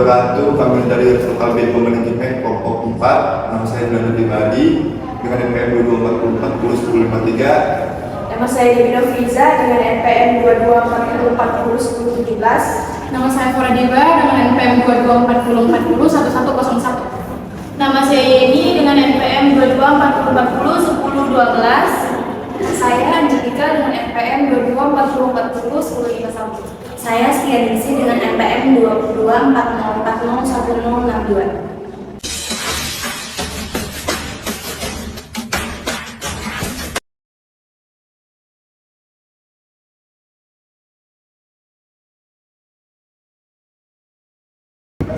wabarakatuh. Kami dari Lokal B Pemerintah Kelompok 4. Nama saya Juliana Pribadi dengan NPM 2240 Nama saya Devina Friza dengan NPM 2240 Nama saya Fora Deba dengan NPM 2240 Nama saya Yeni dengan NPM 2240 Saya Angelika dengan NPM 2240 Saya Stianisi dengan NPM 2240401062.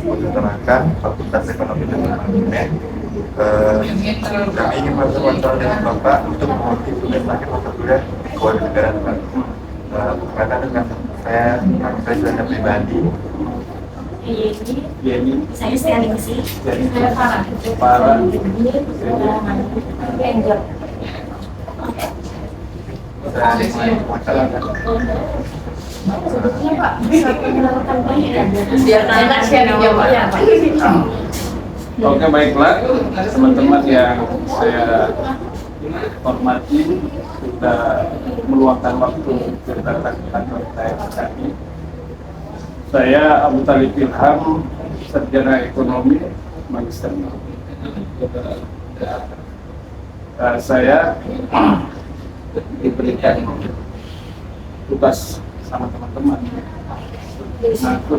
Menerangkan Fakultas Ekonomi dan Manajemen. Kami ingin berwawancara dengan Bapak untuk mengerti tugas akhir mata kuliah kewarganegaraan. Berkaitan dengan saya Juliana Pribadi. Yeni. Saya Stianisi. Saya Farah. Angel. Sebetulnya Pak, bisa mengenalkan biar enak sharing ya Pak. Oke, baiklah teman-teman yang saya hormati, sudah meluangkan waktu datang ke kantor saya kami. Saya Abu Talib Ilham, sarjana ekonomi, magister. Saya diberikan tugas sama teman-teman. Aku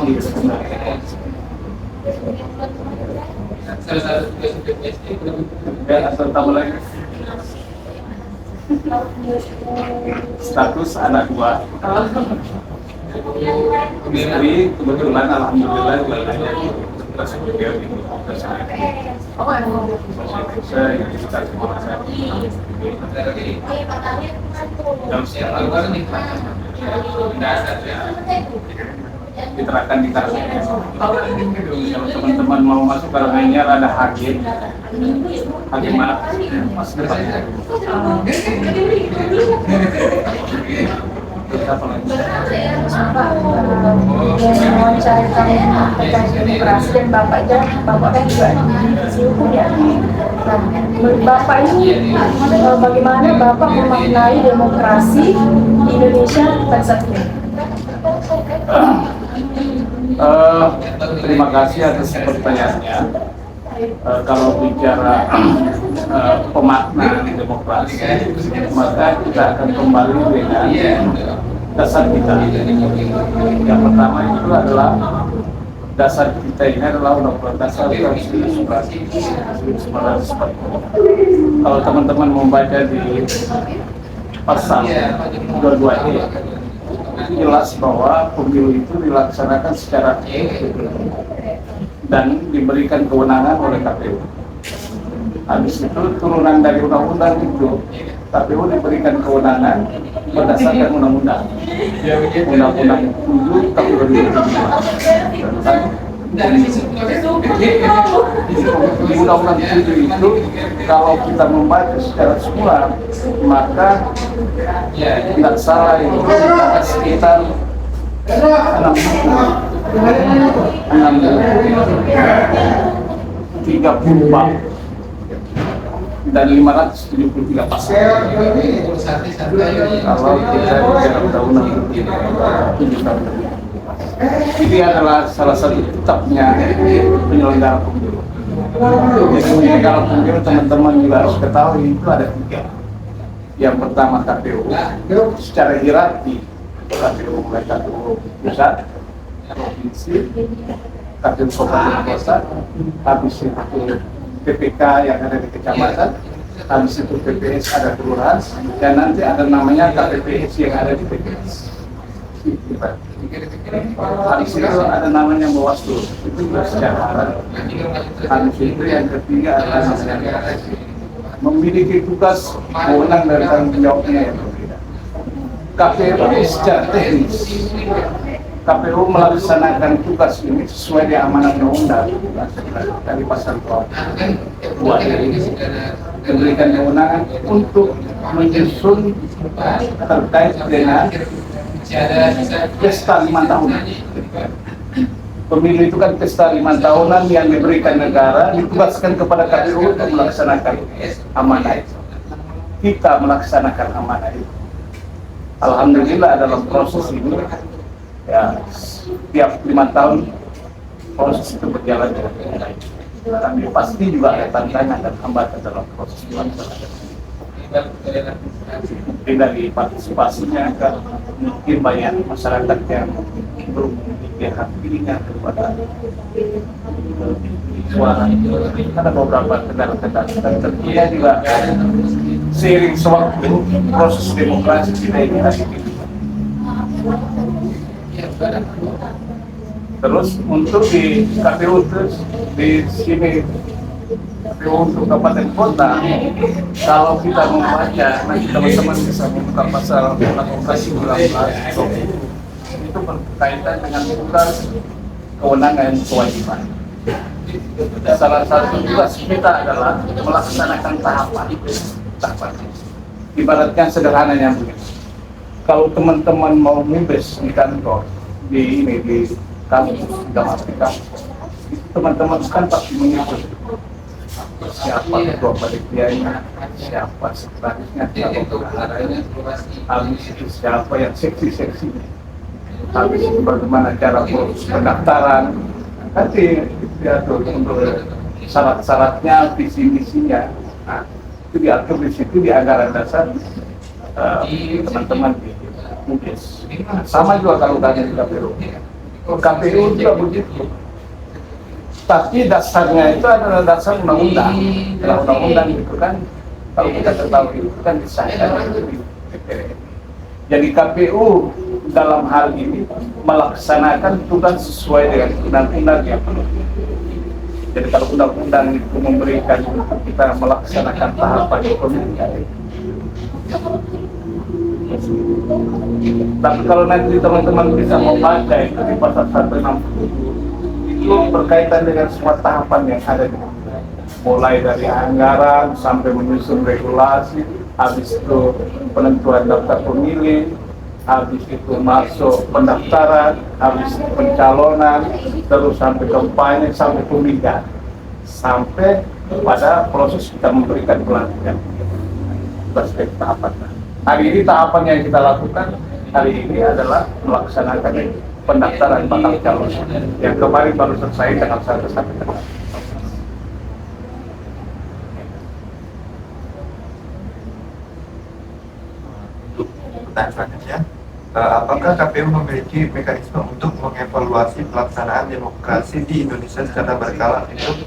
divisi atau tambah lagi status anak dua istri, kebetulan alhamdulillah wilayahnya berkas beliau di saya diterapkan di karantina. Kalau teman-teman mau masuk karantina ada hakim mana? Mas depan. yang mewawancari kami terkait demokrasi dan bapak kan juga di divisi hukum ya. Nah, menurut bapak ini bagaimana bapak memaknai demokrasi di Indonesia pada saat ini? Terima kasih atas pertanyaannya. Kalau bicara pemaknaan demokrasi, maka kita akan kembali dengan dasar kita. Yang pertama itu adalah dasar kita ini adalah Undang-Undang Dasar 1945. Kalau teman-teman membaca di pasal 22E, jelas bahwa pemilu itu dilaksanakan secara dan diberikan kewenangan oleh KPU. Habis itu turunan dari undang-undang itu, KPU diberikan kewenangan berdasarkan undang-undang. Undang-Undang 7 tahun 2005. Di Undang-Undang 7 itu, kalau kita membaca secara semula, maka tidak salah itu sekitar 30 bab dan 573 pasal. Kalau kita bicara undang-undang 7 tahun. Ini adalah salah satu kitabnya penyelenggara pemilu. Jadi penyelenggara pemilu teman-teman juga harus ketahui itu ada 3. Yang pertama KPU secara hierarki, KPU mulai KPU pusat, provinsi, KPU kabupaten kota, habis itu PPK yang ada di kecamatan, habis itu PPS ada kelurahan, dan nanti ada namanya KPPS yang ada di PPS. Habis itu ada namanya Bawaslu, itu juga secara habis itu yang ketiga adalah namanya memiliki tugas wewenang dan tanggung jawabnya yang berbeda. KPU secara teknis, KPU melaksanakan tugas ini sesuai dengan amanat undang-undang dari pasal 2 ini memberikan kewenangan untuk menyusun terkait dengan pesta 5 tahunan. Pemilu itu kan pesta 5 tahunan yang diberikan negara, ditugaskan kepada KPU untuk melaksanakan amanah itu. Kita melaksanakan amanah itu. Alhamdulillah dalam proses ini, ya tiap 5 tahun proses itu berjalan dengan baik. Tapi pasti juga ada tantangan dan hambatan dalam proses pelaksanaan. Mungkin dari partisipasinya kan mungkin banyak masyarakat yang belum memiliki hak pilihnya kepada suara. Ada beberapa kendala-kendala terkini juga seiring sewaktu proses demokrasi kita ini lagi. Terus untuk di KPU terus di sini untuk kabupaten kota, kalau kita membaca, nanti teman-teman bisa membuka pasal 18 itu berkaitan dengan tugas, kewenangan, dan kewajiban. Salah satu tugas kita adalah melaksanakan tahapan. Ibaratkan sederhananya begini, kalau teman-teman mau nulis di kantor, di kampus, di kampus, teman-teman kan pasti mengikuti siapa ketua panitianya, siapa sekretarisnya, siapa bendaharanya, habis itu siapa yang seksi-seksinya, habis itu bagaimana cara proses pendaftaran, nanti diatur untuk syarat-syaratnya, visi-misinya, nah, itu diatur di situ di anggaran dasar teman-teman di UGS. Sama juga kalau tanya di KPU. KPU juga begitu. Tapi dasarnya itu adalah dasar undang-undang. Kalau undang-undang itu kan, kalau kita ketahui itu kan disahkan di DPR. Jadi KPU dalam hal ini melaksanakan tugas sesuai dengan undang-undang yang penuh. Jadi kalau undang-undang itu memberikan kita melaksanakan tahapan pemilihan. Tapi kalau nanti teman-teman bisa membaca itu di pasal 167 itu berkaitan dengan semua tahapan yang ada di mulai dari anggaran sampai menyusun regulasi, habis itu penentuan daftar pemilih, habis itu masuk pendaftaran, habis itu pencalonan, terus sampai kampanye, sampai pemilihan, sampai pada proses kita memberikan pelatihan. Aspek tahapan. Hari ini tahapan yang kita lakukan hari ini adalah melaksanakan pendaftaran bakal calon yang kemarin baru selesai tanggal 1 sampai tanggal. Pertanyaan selanjutnya, apakah KPU memiliki mekanisme untuk mengevaluasi pelaksanaan demokrasi di Indonesia secara berkala untuk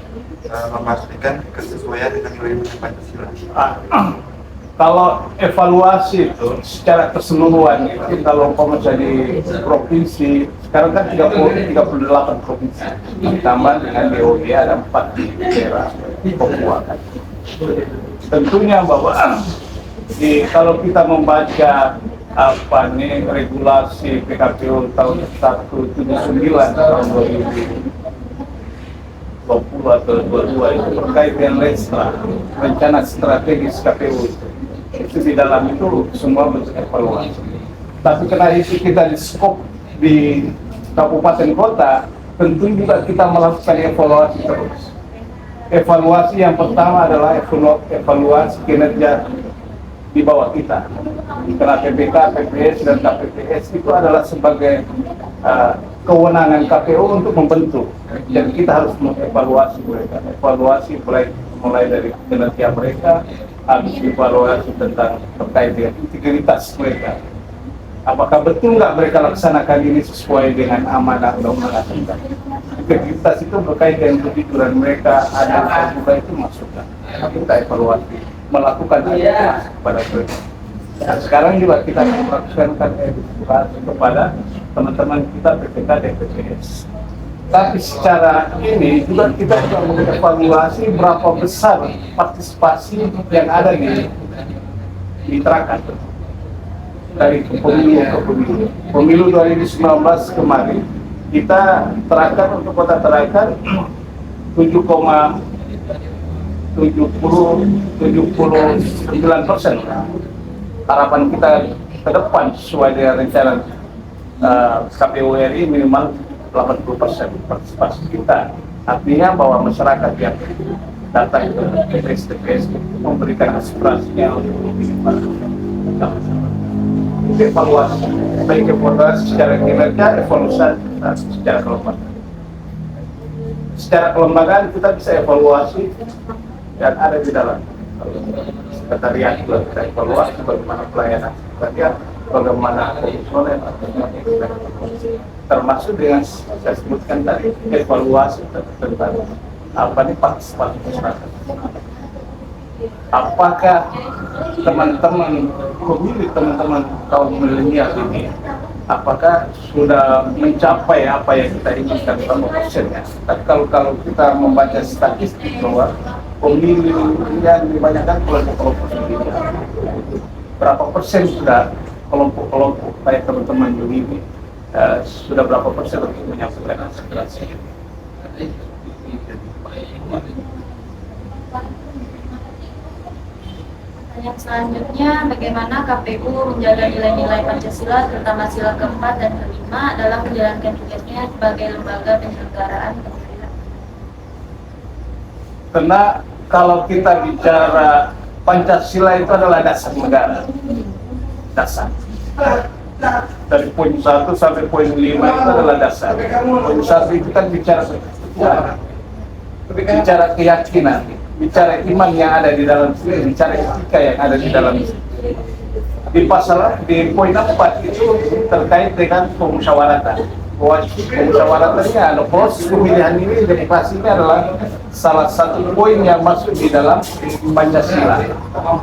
memastikan kesesuaian dengan nilai-nilai Pancasila? Kalau evaluasi itu secara keseluruhan itu kalau mau jadi provinsi sekarang kan 38 provinsi ditambah dengan DOD ada 4 di daerah Papua kan. Tentunya bahwa kalau kita membaca regulasi PKPU tahun 179 tahun 2020 atau 22 itu terkait dengan rencana strategis KPU itu di dalam itu semua bentuk evaluasi. Tapi karena itu kita di skop di kabupaten kota, tentu juga kita melakukan evaluasi terus. Evaluasi yang pertama adalah evaluasi kinerja di bawah kita. Karena PPK, PPS, dan KPPS itu adalah sebagai kewenangan KPU untuk membentuk. Dan kita harus mengevaluasi mereka. Evaluasi mulai dari kinerja mereka, habis evaluasi tentang terkait dengan integritas mereka. Apakah betul nggak mereka laksanakan ini sesuai dengan amanah undang-undang? Integritas itu berkait dengan kejujuran mereka, ada juga itu masukkan. Kita evaluasi, melakukan evaluasi kepada mereka. Dan sekarang juga kita melakukan evaluasi kepada teman-teman kita PPK dan PPS. Tapi secara ini juga kita juga mengevaluasi berapa besar partisipasi yang ada di Tarakan dari pemilu ke pemilu. Pemilu 2019 kemarin kita Tarakan untuk kota Tarakan 7,79%. Harapan kita ke depan sesuai dengan rencana KPU RI minimal 80% partisipasi kita. Artinya bahwa masyarakat yang datang ke TPS memberikan aspirasinya untuk evaluasi, baik evaluasi secara kinerja, evaluasi secara kelembagaan. Secara kelembagaan kita bisa evaluasi dan ada di dalam sekretariat kita evaluasi bagaimana pelayanan sekretariat, bagaimana komisioner termasuk dengan saya sebutkan tadi evaluasi tentang apa nih partisipasi masyarakat. Apakah teman-teman pemilih, teman-teman kaum milenial ini apakah sudah mencapai apa yang kita inginkan sama persennya? Tapi kalau kita membaca statistik bahwa pemilih yang dibanyakan kelompok-kelompok milenial, berapa persen sudah kelompok-kelompok kayak teman-teman ini sudah berapa persen untuk menyampaikan aspirasi? Yang selanjutnya, bagaimana KPU menjaga nilai-nilai Pancasila, terutama sila keempat dan kelima dalam menjalankan tugasnya sebagai lembaga penyelenggaraan pemerintahan? Karena kalau kita bicara Pancasila itu adalah dasar negara, dasar. Dari poin 1 sampai poin 5 itu adalah dasar. Poin 1 itu kan bicara keyakinan, bicara iman yang ada di dalam sini, bicara etika yang ada di dalam sini. Di poin 4 itu terkait dengan pemusyawaratan. Pemusyawaratannya ada proses pemilihan ini, demokrasi ini adalah salah satu poin yang masuk di dalam Pancasila.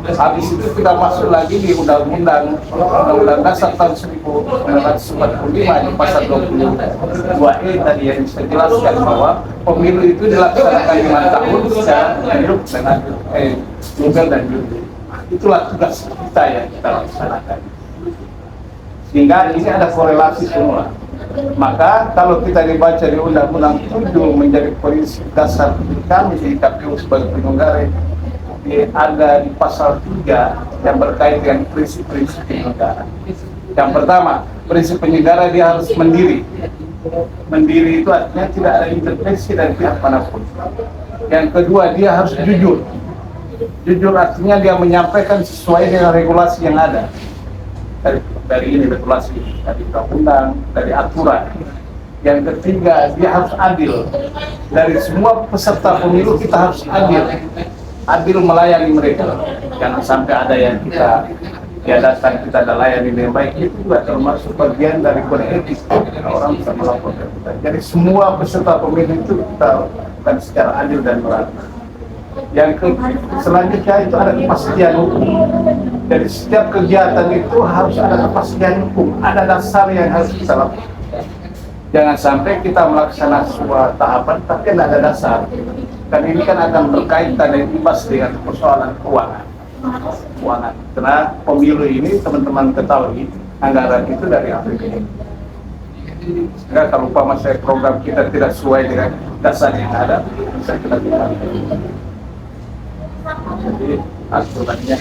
Habis itu kita masuk lagi di Undang-Undang Dasar tahun 1945 di pasal 22E tadi yang saya jelaskan bahwa pemilu itu dilaksanakan 5 tahun secara hidup dengan legal dan jurdil. Itulah tugas kita yang kita laksanakan. Sehingga ini ada korelasi semua. Maka kalau kita dibaca di Undang-Undang 7 menjadi prinsip dasar kami di KPU sebagai penyelenggara, ada di pasal 3 yang berkait dengan prinsip-prinsip penyelenggara. Yang pertama, prinsip penyelenggara dia harus mandiri. Mandiri itu artinya tidak ada intervensi dari pihak manapun. Yang kedua, dia harus jujur. Jujur artinya dia menyampaikan sesuai dengan regulasi yang ada. Dari ini regulasi, dari undang-undang, dari aturan. Yang ketiga, dia harus adil. Dari semua peserta pemilu kita harus adil. Adil melayani mereka. Jangan sampai ada yang dia datang kita ada layani dengan baik, itu juga termasuk bagian dari kode etik. Orang bisa melaporkan kita. Jadi semua peserta pemilu itu kita lakukan secara adil dan merata. Yang selanjutnya itu ada kepastian hukum. Dari setiap kegiatan itu harus ada kepastian hukum, ada dasar yang harus kita lakukan. Jangan sampai kita melaksanakan sebuah tahapan tapi tidak ada dasar. Dan ini kan akan berkaitan dan imbas dengan persoalan keuangan. Karena pemilu ini teman-teman ketahui anggaran itu dari APBN. Sehingga kalau umpama saya program kita tidak sesuai dengan dasar yang ada, bisa kita lakukan. Jadi aturannya,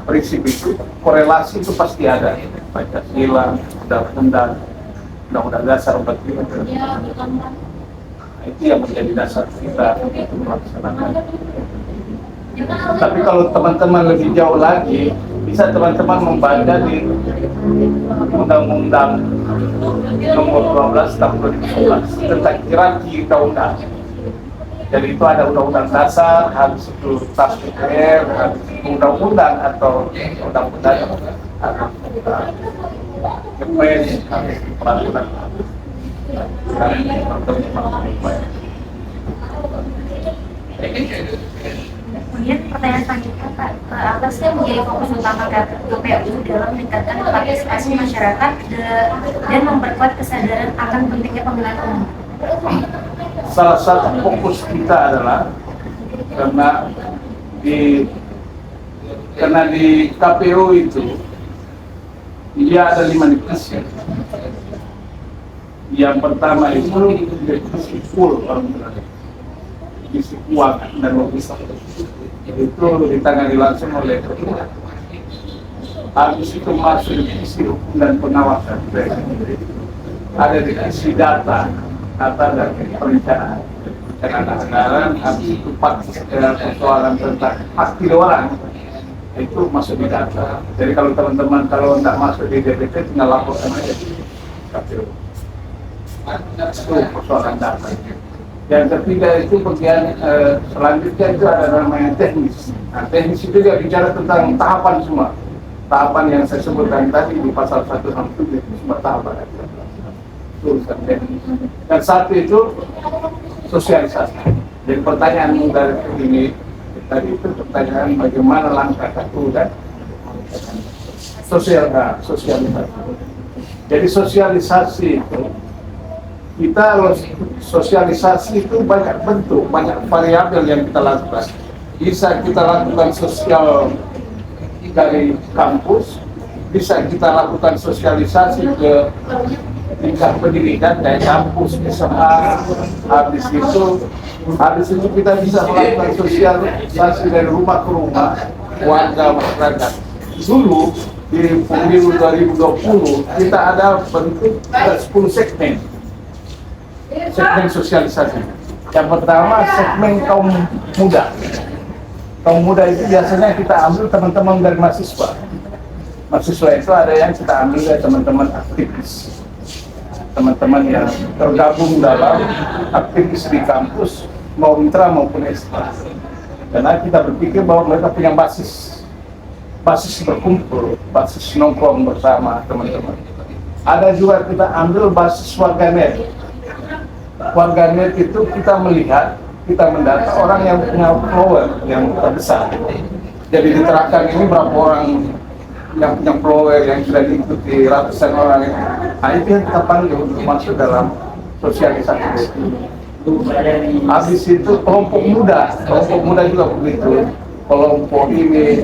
prinsip itu, korelasi itu pasti ada. Pancasila, undang-undang dasar 45. Itu yang menjadi dasar kita untuk melaksanakan. Tapi kalau teman-teman lebih jauh lagi, bisa teman-teman membaca di Undang-Undang Nomor 12 Tahun 2011 tentang hierarki undang-undang. Jadi itu ada undang-undang dasar, harus itu tas DPR, harus undang-undang atau undang-undang Kepres, harus peraturan. Kemudian pertanyaan selanjutnya Pak, apa sih yang menjadi fokus utama KPU dalam meningkatkan partisipasi masyarakat dan memperkuat kesadaran akan pentingnya pemilihan umum? Salah satu fokus kita adalah karena di KPU itu dia ada 5 divisi. Yang pertama itu divisi full, divisi keuangan dan logistik. Itu ditangani langsung oleh ketua. Habis itu masuk divisi hukum dan pengawasan. ada divisi data dan perencanaan anggaran, habis itu persoalan tentang hak pilih orang itu masuk di data. Jadi kalau teman-teman kalau tidak masuk di DPT tinggal laporkan aja di KPU. Itu persoalan data. Yang ketiga itu bagian selanjutnya itu ada namanya teknis. Nah, teknis itu dia bicara tentang tahapan semua. Tahapan yang saya sebutkan tadi di pasal 167 itu semua tahapan. Urusan teknis. Dan satu itu sosialisasi. Jadi pertanyaan dari ini tadi itu pertanyaan bagaimana langkah KPU dan sosialisasi. Jadi sosialisasi itu kita sosialisasi itu banyak bentuk, banyak variabel yang kita lakukan. Bisa kita lakukan sosial dari kampus, bisa kita lakukan sosialisasi ke tingkat pendidikan kayak kampus, SMA. Habis itu kita bisa melakukan sosialisasi dari rumah ke rumah warga masyarakat. Dulu di pemilu 2020 kita ada bentuk 10 segmen sosialisasi. Yang pertama segmen kaum muda. Kaum muda itu biasanya kita ambil teman-teman dari mahasiswa. Mahasiswa itu ada yang kita ambil dari teman-teman aktivis, teman-teman yang tergabung dalam aktivis di kampus, mau mitra maupun ekstra. Karena kita berpikir bahwa mereka punya basis berkumpul, basis nongkrong bersama teman-teman. Ada juga kita ambil basis warganet. Warganet itu kita melihat, kita mendata orang yang punya follower yang terbesar. Jadi diterapkan ini berapa orang yang punya follower yang sudah diikuti ratusan orang. Nah, itu yang kita panggil untuk masuk dalam sosialisasi. Habis itu kelompok muda juga begitu. Kelompok ini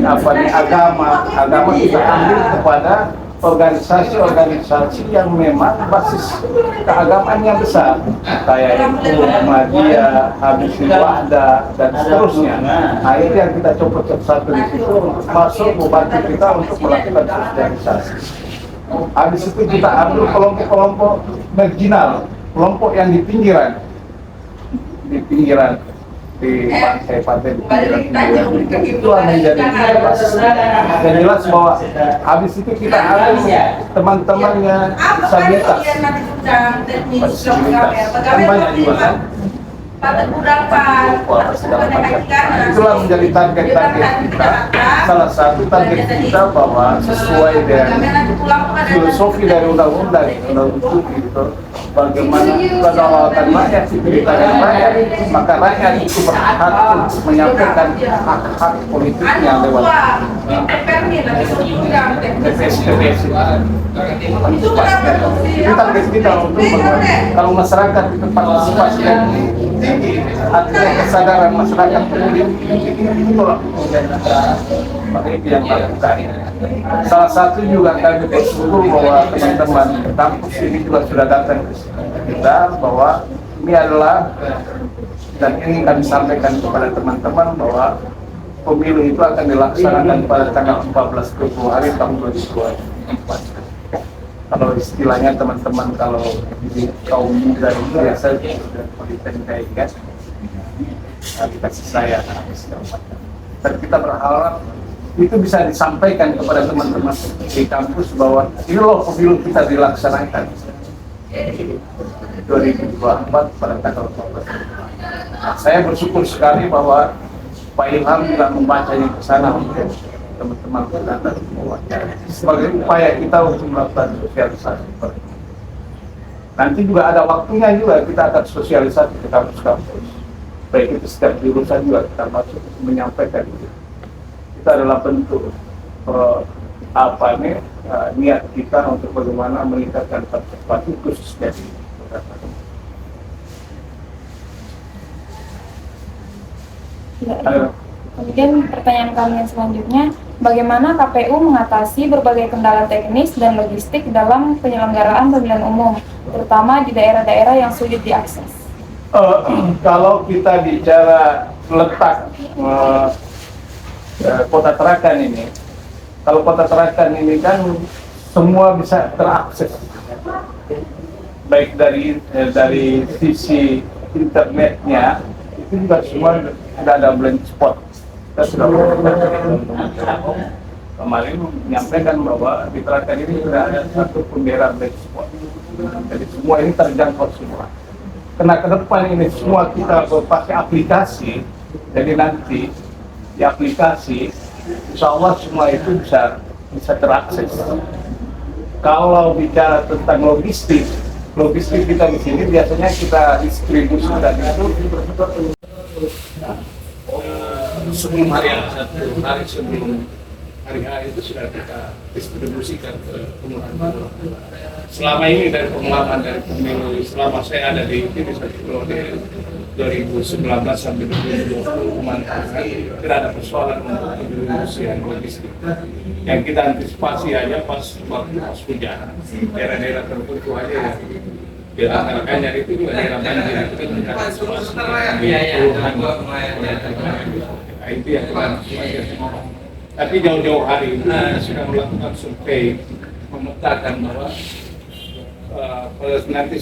agama kita ambil kepada organisasi-organisasi yang memang basis keagamaan yang besar, kayak itu Muhammadiyah, habis itu Wahda dan seterusnya. Nah, itu yang kita coba satu di situ masuk membantu kita untuk melakukan sosialisasi. Habis itu kita ambil kelompok-kelompok marginal, kelompok yang di pinggiran di pantai-pantai di pinggiran itu menjadi basis. Dan jelas bahwa habis itu kita ada teman-temannya disabilitas, kan banyak juga kan. Itulah menjadi target kita. Salah satu target kita bahwa sesuai dengan filosofi dari undang-undang itu, bagaimana kedaulatan rakyat, diberikan rakyat, maka rakyat itu berhak untuk menyampaikan hak-hak politiknya lewat TPS. Itu target kita untuk kalau masyarakat itu partisipasi yang tinggi, artinya kesadaran masyarakat peduli, itulah itu yang dilakukan. Salah satu juga kami bersyukur bahwa teman-teman kampus ini juga sudah datang ke kita, bahwa ini adalah, dan ini kami sampaikan kepada teman-teman bahwa pemilu itu akan dilaksanakan pada tanggal 14 Februari tahun 2024. Kalau istilahnya teman-teman kalau di kaum muda itu biasa sudah politik kan, dikasih saya dan kita berharap itu bisa disampaikan kepada teman-teman di kampus bahwa ini loh pemilu kita dilaksanakan 2024 pada tanggal 14. Saya bersyukur sekali bahwa Pak Ilham juga membacanya ke sana untuk teman-teman kita dan sebagai upaya kita untuk melakukan sosialisasi. Nanti juga ada waktunya juga kita akan sosialisasi ke kampus-kampus. Baik itu setiap jurusan juga kita masuk menyampaikan itu. Itu adalah bentuk niat kita untuk bagaimana meningkatkan partisipasi khususnya di Kemudian pertanyaan kami yang selanjutnya, bagaimana KPU mengatasi berbagai kendala teknis dan logistik dalam penyelenggaraan pemilihan umum, terutama di daerah-daerah yang sulit diakses? Kalau kita bicara letak Kota Tarakan ini, kalau Kota Tarakan ini kan semua bisa terakses. baik dari sisi internetnya itu juga semua sudah ada blind spot. Kita sudah kemarin menyampaikan bahwa di Tarakan ini sudah ada satu bendera blind spot. Jadi semua ini terjangkau semua. Karena ke depan ini semua kita pakai aplikasi, jadi nanti di aplikasi, insya Allah semua itu bisa terakses. Kalau bicara tentang logistik kita di sini biasanya kita distribusikan itu sebelum hari satu hari sebelum hari H itu sudah kita distribusikan ke pengumuman. Selama ini dari pengalaman dari pemilu, selama saya ada di sini satu periode 2019 sampai 2020 tidak ada persoalan untuk pendistribusian logistik. Yang kita antisipasi hanya pas hujan, daerah-daerah tertentu aja ya. Di antara itu juga daerah banjir itu kan kita antisipasi. Itu yang kita antisipasi. Tapi jauh-jauh hari ini sudah melakukan survei memetakan bahwa pada nanti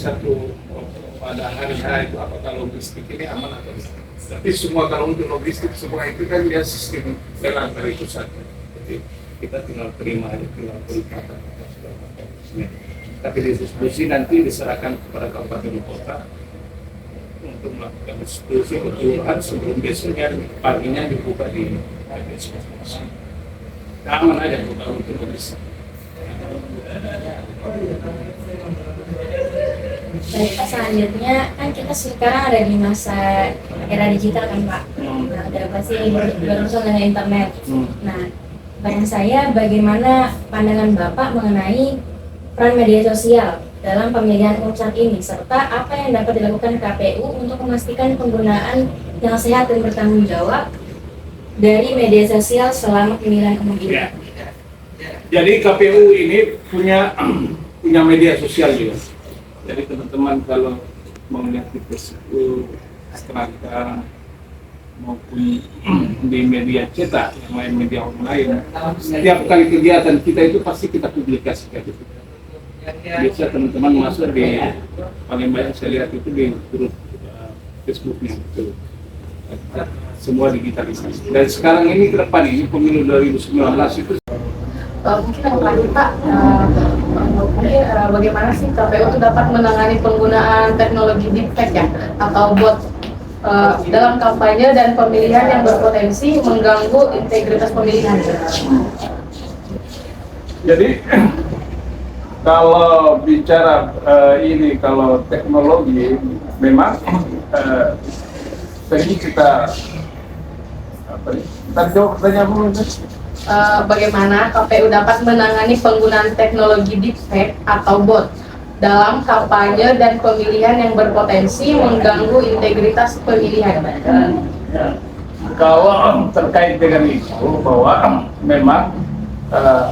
pada hari H itu apakah logistik ini aman atau tidak. Tapi semua kalau untuk logistik semua itu kan dia sistem lelang dari pusat. Jadi kita tinggal terima aja, tinggal pelipatan. Tapi distribusi nanti diserahkan kepada kabupaten kota untuk melakukan distribusi keseluruhan sebelum besoknya paginya dibuka di desa. Aman aja kalau untuk logistik. Baik Pak, selanjutnya kan kita sekarang ada di masa era digital kan Pak. Nah, ada pasti berurusan dengan internet. Nah, pertanyaan saya bagaimana pandangan Bapak mengenai peran media sosial dalam pemilihan umum saat ini, serta apa yang dapat dilakukan KPU untuk memastikan penggunaan yang sehat dan bertanggung jawab dari media sosial selama pemilihan umum ini? Ya. Jadi KPU ini punya media sosial juga. Jadi teman-teman kalau mau lihat di Facebook, Instagram maupun di media cetak, yang lain media online, setiap kali kegiatan kita itu pasti kita publikasikan itu. Biasa teman-teman masuk di paling banyak saya lihat itu di grup Facebooknya itu. Semua digitalisasi. Dan sekarang ini ke depan ini pemilu 2019 itu mungkin yang terakhir Pak, bagaimana sih KPU itu dapat menangani penggunaan teknologi deepfake ya atau bot dalam kampanye dan pemilihan yang berpotensi mengganggu integritas pemilihan? Jadi kalau bicara kalau teknologi memang tadi kita jawab pertanyaan dulu. Bagaimana KPU dapat menangani penggunaan teknologi deepfake atau bot dalam kampanye dan pemilihan yang berpotensi mengganggu integritas pemilihan? Kalau terkait dengan itu bahwa memang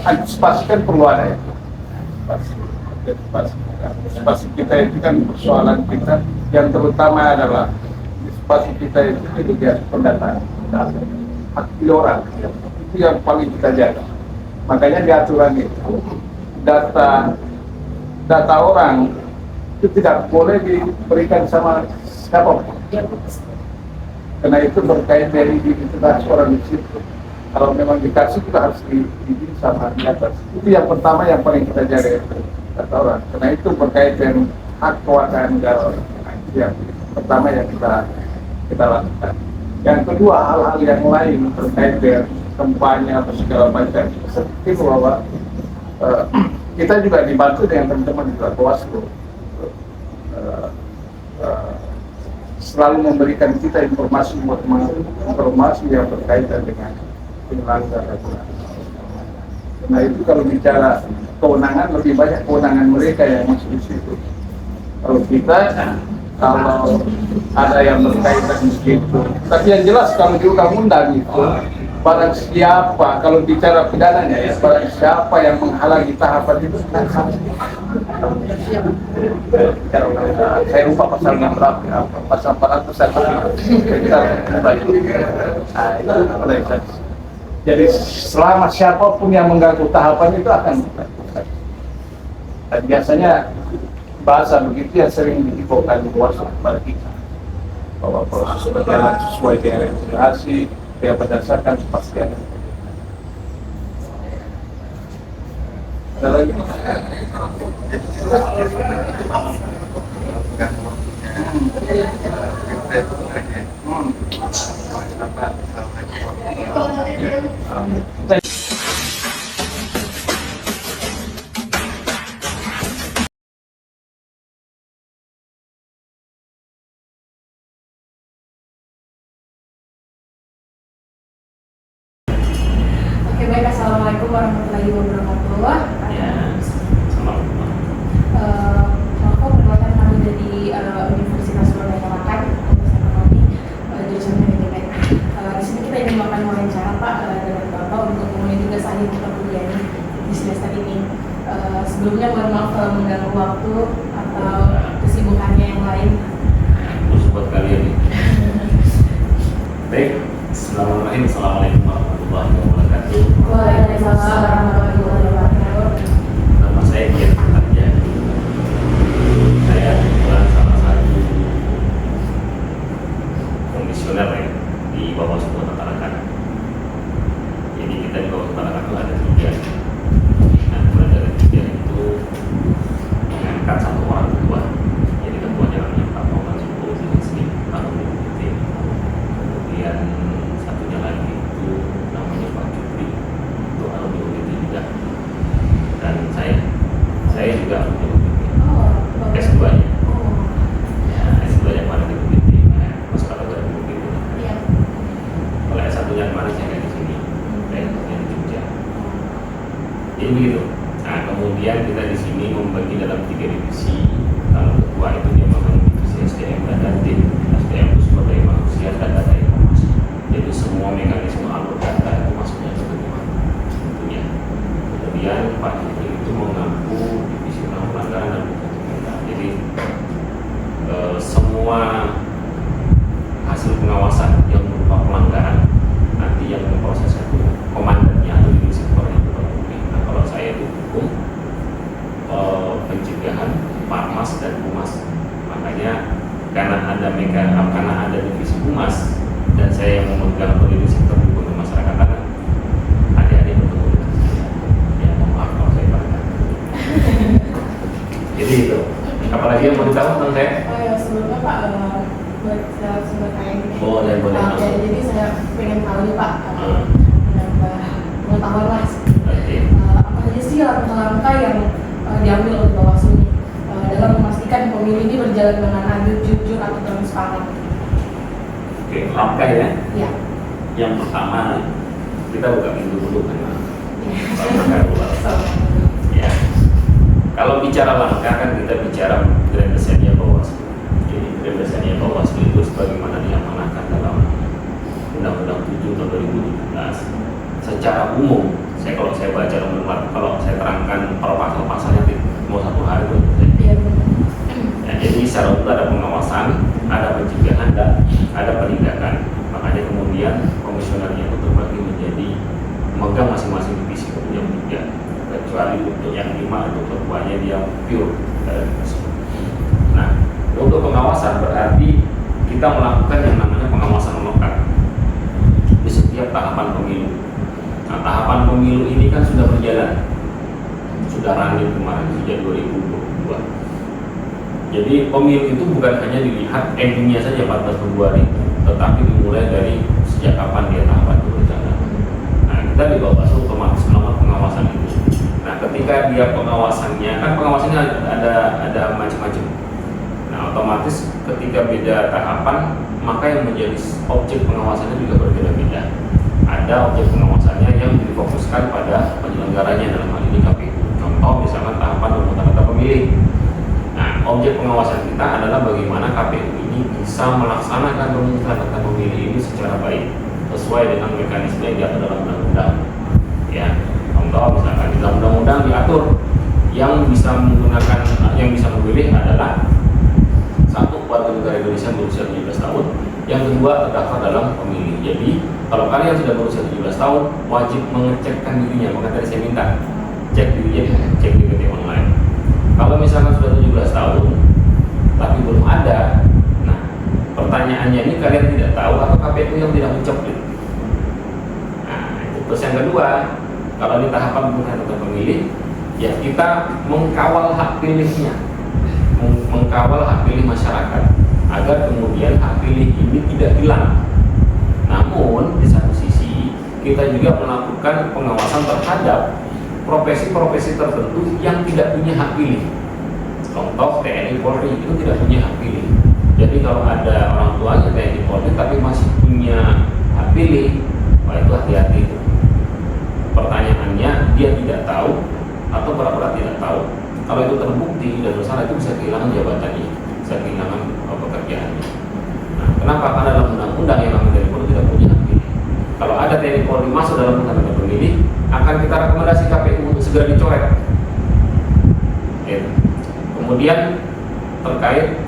antisipasi kan perlu ada itu. Antisipasi kita itu kan persoalan kita yang terutama adalah antisipasi kita itu juga pendataan hak pilih orang. Itu yang paling kita jaga. Makanya di aturan itu data orang itu tidak boleh diberikan sama siapapun. Karena itu berkait dari identitas orang di situ. Kalau memang dikasih kita harus diizin sama di atas. Itu yang pertama yang paling kita jaga itu data orang. Karena itu berkait dengan hak kewarganegaraan negara. Itu yang pertama yang kita lakukan. Yang kedua hal-hal yang lain terkait dengan kampanye atau segala macam seperti bahwa kita juga dibantu dengan teman-teman di Bawaslu selalu memberikan kita informasi yang berkaitan dengan penyelenggaraan. Nah itu kalau bicara kewenangan lebih banyak kewenangan mereka yang masuk di situ. Kalau kita ada yang berkaitan begitu. Tapi yang jelas kalau di undang-undang itu barang siapa, kalau bicara pidananya ya, barang siapa yang menghalangi tahapan itu saya lupa pasalnya berapa ya, pasal 401 jadi selama siapapun yang mengganggu tahapan itu akan dan biasanya bahasa begitu yang sering diinfokan kuasa kepada kita bahwa proses berjalan sesuai dengan regulasi yang berdasarkan kepastian. Ada lagi? Oke, baik. Assalamualaikum warahmatullahi wabarakatuh. Aku perkenalkan kami dari Universitas Surabaya Makan, Ekonomi, jurusan manajemen. Di sini kita ingin melakukan wawancara Pak dengan Bapak untuk memenuhi tugas akhir perkuliahan di semester ini. Sebelumnya mohon maaf kalau mengganggu waktu atau kesibukannya yang lain. Khusus buat kalian nih. Baik, Bismillahirrahmanirrahim. Assalamualaikum warahmatullahi wabarakatuh. Waalaikumsalam warahmatullahi wabarakatuh. Nama saya Kian Fatia. Saya kebetulan salah satu komisioner ya di Bawaslu Kota Tarakan. Jadi kita di Bawaslu Tarakan itu ada 3. Nah, mulai dari 3 itu mengangkat 1 orang ketua. Jadi ketuanya namanya Pak Muhammad Subuh Sini tahun 2020. Kemudian satunya lagi itu namanya Pak Jupri itu tahun 2020 juga. Dan saya juga S2 nya. Ya, S2 nya kemarin di UGT, masuk kategori UGT. Kalau S1 nya kemarin saya nggak di sini, saya di Jogja. Jadi begitu. Nah, kemudian kita di sini membagi dalam 3 divisi. Kalau ketua itu dia memang divisi SDM dan Datin. SDM itu sumber daya manusia dan data informasi. Jadi semua mekanisme alur data itu masuknya ke ketua. Tentunya. Kemudian Pak Jupri itu mengampu divisi pelanggaran dan hukum. Jadi semua hasil pengawasan yang berupa pelanggaran nanti yang memproses itu komandannya atau divisi itu Pak Jupri. Nah, kalau saya itu hukum, pencegahan, Parmas dan Humas. Makanya karena ada divisi Humas dan saya yang memegang pendiri sektor hukum dan masyarakat karena adik-adik bertemu dengan saya. Ya, mohon maaf kalau saya bangga. Jadi itu. Apalagi yang mau ditahu tentang saya? Sebelumnya Pak, buat sumber kain. Boleh. Jadi saya pengen tahu nih Pak, menambah pengetahuan lah. Oke. Apa saja sih langkah-langkah yang diambil oleh Bawaslu dalam memastikan pemilu ini berjalan dengan adil, jujur, atau transparan? Oke, langkah ya. Iya. Yang pertama kita buka pintu dulu karena langkah ya. Kalau bicara langkah kan kita bicara grand design-nya Bawaslu. Jadi grand design-nya Bawaslu itu sebagaimana diamanahkan dalam Undang-Undang 7 tahun 2017. Secara umum, kalau saya baca kalau saya terangkan per pasal-pasalnya mau 1 hari itu. Iya. Ya, jadi secara umum ada pengawasan, ada pencegahan dan ada penindakan. Makanya kemudian komisionernya itu terbagi menjadi memegang masing-masing divisi yang 3, kecuali untuk yang 5 untuk ketuanya dia pure dari divisi. Nah, untuk pengawasan berarti kita melakukan yang namanya pengawasan melekat di setiap tahapan pemilu. Nah, tahapan pemilu ini kan sudah berjalan, sudah running kemarin sejak 2022. Jadi pemilu itu bukan hanya dilihat endingnya saja 14 Februari, tetapi dimulai dari sejak kapan dia tahapan itu berjalan. Nah, kita di Bawaslu otomatis melakukan pengawasan itu. Nah, ketika dia pengawasannya, kan pengawasannya ada macam-macam. Nah, otomatis ketika beda tahapan, maka yang menjadi objek pengawasannya juga berbeda-beda. Ada objek pengawasannya yang difokuskan pada penyelenggaranya dalam hal ini KPU. Contoh misalkan tahapan pemungutan data pemilih. Nah, objek pengawasan kita adalah bagaimana KPU ini bisa melaksanakan pemungutan data pemilih ini secara baik sesuai dengan mekanisme yang diatur dalam undang-undang. Ya, contoh misalkan di dalam undang-undang diatur yang bisa memilih adalah 1 warga negara Indonesia berusia 17 tahun, yang kedua terdaftar dalam pemilih. Jadi kalau kalian sudah berusia 17 tahun wajib mengecekkan dirinya. Maka tadi saya minta cek dirinya, cek di PT online. Kalau misalkan sudah 17 tahun tapi belum ada, nah pertanyaannya ini kalian tidak tahu atau KPU yang tidak mencoplit? Nah itu. Terus yang kedua, kalau ini tahapan bukan untuk pemilih, ya kita mengkawal hak pilihnya, mengkawal hak pilih masyarakat agar kemudian hak pilih ini tidak hilang. Namun di satu sisi kita juga melakukan pengawasan terhadap profesi-profesi tertentu yang tidak punya hak pilih. Contoh TNI Polri itu tidak punya hak pilih. Jadi kalau ada orang tuanya TNI Polri tapi masih punya hak pilih, wah itu hati-hati itu. Pertanyaannya dia tidak tahu atau pura-pura tidak tahu. Kalau itu terbukti dan bersalah itu bisa kehilangan jabatannya, bisa kehilangan pekerjaannya. Nah, kenapa? Karena dalam undang-undang yang namanya TNI Polri tidak punya hak pilih. Kalau ada TNI Polri masuk dalam undang-undang pemilih, akan kita rekomendasi KPU untuk segera dicoret. Kemudian terkait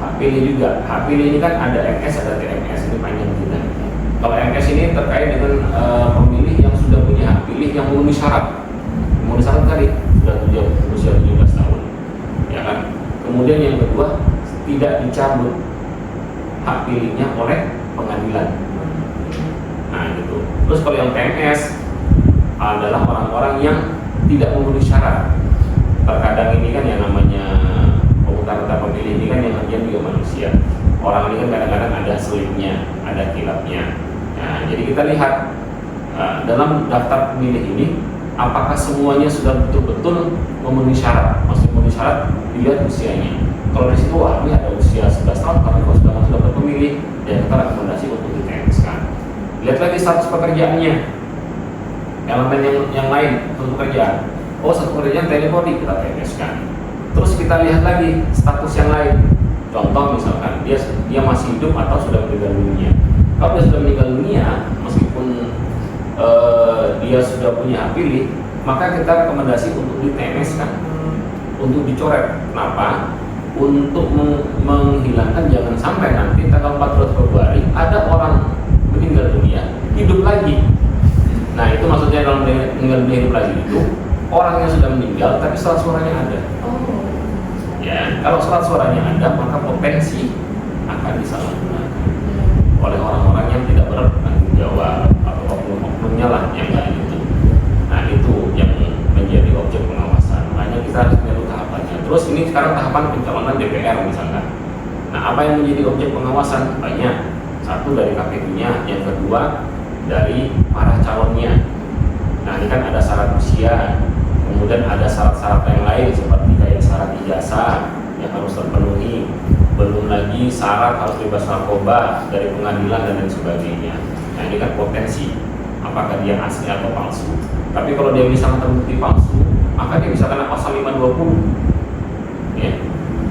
hak pilih juga. Hak pilih ini kan ada MS, ada TMS, ini panjang kita. Kalau MS ini terkait dengan pemilih yang sudah punya hak pilih yang memenuhi syarat. Memenuhi syarat tadi sudah usia 17 tahun, ya kan? Kemudian yang kedua, tidak dicabut hak pilihnya oleh pengadilan. Nah gitu. Terus kalau yang PNS adalah orang-orang yang tidak memenuhi syarat. Terkadang ini kan yang namanya pemutar-pemutar pemilih ini kan yang bagian juga manusia. Orang ini kan kadang-kadang ada selipnya, ada kilapnya. Nah, jadi kita lihat dalam daftar pemilih ini apakah semuanya sudah betul-betul memenuhi syarat. Maksud memenuhi syarat dilihat usianya. Kalau di situ wah ini ada usia 11 tahun tapi kalau sudah masuk daftar pemilih, ya kita rekomendasi untuk di-TNS-kan. Lihat lagi status pekerjaannya, elemen yang lain untuk pekerjaan. Oh, satu pekerjaan TNI Polri kita TNS-kan. Terus kita lihat lagi status yang lain. Contoh misalkan dia masih hidup atau sudah meninggal dunia. Kalau dia sudah meninggal dunia, meskipun dia sudah punya hak pilih, maka kita rekomendasi untuk di-TNS-kan, untuk dicoret. Kenapa? Untuk menghilangkan jangan sampai nanti tanggal 14 Februari ada orang meninggal dunia hidup lagi. Nah itu maksudnya dalam meninggal dunia hidup lagi itu orang yang sudah meninggal tapi surat suaranya ada. Ya kalau surat suaranya ada maka potensi akan disalahgunakan oleh orang-orang yang tidak bertanggung jawab atau oknum-oknumnya lah yang lain itu. Nah itu yang menjadi objek pengawasan. Makanya kita harus menurut tahapannya. Terus ini sekarang tahapan pencalonan DPR misalkan. Nah apa yang menjadi objek pengawasan? Banyak. Satu dari KPU-nya, yang kedua dari para calonnya. Nah ini kan ada syarat usia, kemudian ada syarat-syarat yang lain seperti kayak syarat ijazah yang harus terpenuhi, belum lagi syarat harus bebas narkoba dari pengadilan dan lain sebagainya. Nah ini kan potensi apakah dia asli atau palsu. Tapi kalau dia misalnya terbukti palsu, maka dia bisa kena pasal 520, ya,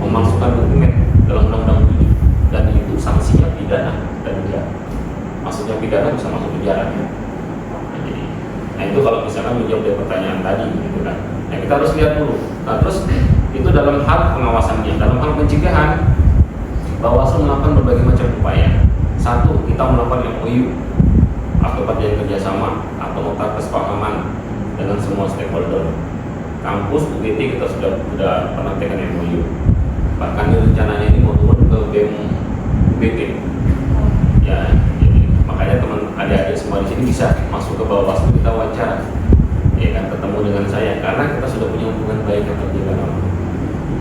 memalsukan dokumen dalam Undang-Undang 7, dan itu sanksinya pidana dan denda. Maksudnya pidana bisa masuk penjara. Nah itu kalau misalkan menjawab dari pertanyaan tadi, gitu kan. Nah kita harus lihat dulu. Nah terus itu dalam hal pengawasannya, dalam hal pencegahan, Bawaslu melakukan berbagai macam upaya. Satu, kita melakukan MOU atau perjanjian kerjasama atau nota kesepahaman dengan semua stakeholder. Kampus UGT kita sudah pernah tekan MOU. Bahkan rencananya ini mau turun ke BEM UGT. Ya, jadi makanya teman adik-adik semua di sini bisa masuk ke Bawaslu kita wawancara, ya kan, ketemu dengan saya karena kita sudah punya hubungan baik yang terjaga lama.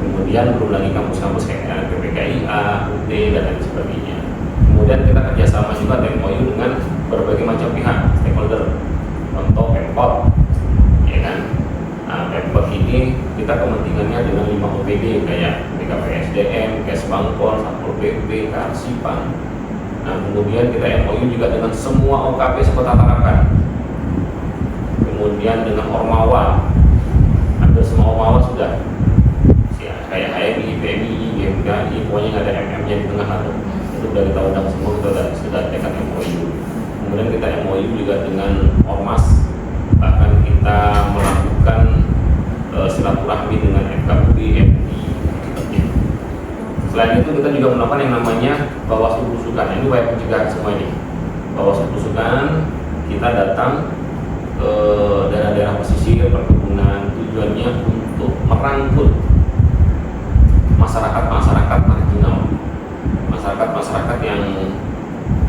Kemudian belum lagi kampus-kampus kayak PPKIA, UT dan lain sebagainya. Kemudian kita kerjasama juga MOU dengan berbagai macam pihak stakeholder, contoh Pemkot, ya kan. Nah, Pemkot ini kita kepentingannya dengan 5 OPD kayak BKPSDM, Kesbangpol, Satpol PP, Karsipan. Nah, kemudian kita MOU juga dengan semua OKP Sekota Tarakan. Kemudian dengan Ormawa, hampir semua Ormawa sudah, ya, kayak HMI, PMI, GMKI, pokoknya nggak ada MM-nya di tengah itu. Itu dari tahun semua kita sudah tekan MOU. Kemudian kita MOU juga dengan Ormas, bahkan kita melakukan silaturahmi dengan FKUB, MUI. Selain itu kita juga melakukan yang namanya Bawaslu Belusukan. Ini upaya pencegahan semua ini. Bawaslu Belusukan, kita datang ke daerah-daerah pesisir perkebunan, tujuannya untuk merangkul masyarakat marginal, masyarakat yang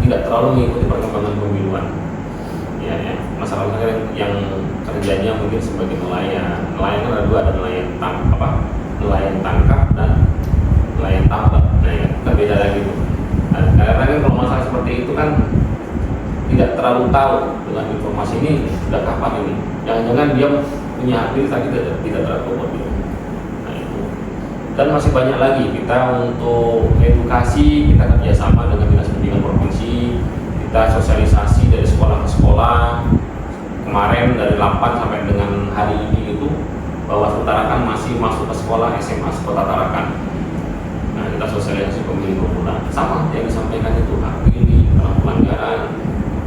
tidak terlalu mengikuti perkembangan pemiluan, ya. Masyarakat yang kerjanya mungkin sebagai nelayan kan ada dua, ada nelayan tangkap dan nelayan tambak. Nah ya, kita beda lagi tuh. Nah, karena kan kalau masalah seperti itu kan tidak terlalu tahu dengan informasi ini sudah kapan ini. Jangan-jangan dia punya hak pilih tapi tidak terakomodir. Nah itu. Dan masih banyak lagi kita untuk edukasi, kita kerjasama dengan Dinas Pendidikan Provinsi, kita sosialisasi dari sekolah ke sekolah. Kemarin dari 8 sampai dengan hari ini itu Bawaslu Tarakan masih masuk ke sekolah SMA Kota Tarakan. Nah kita sosialisasi pemilih pemula sama yang disampaikan itu hak pilih, pelanggaran,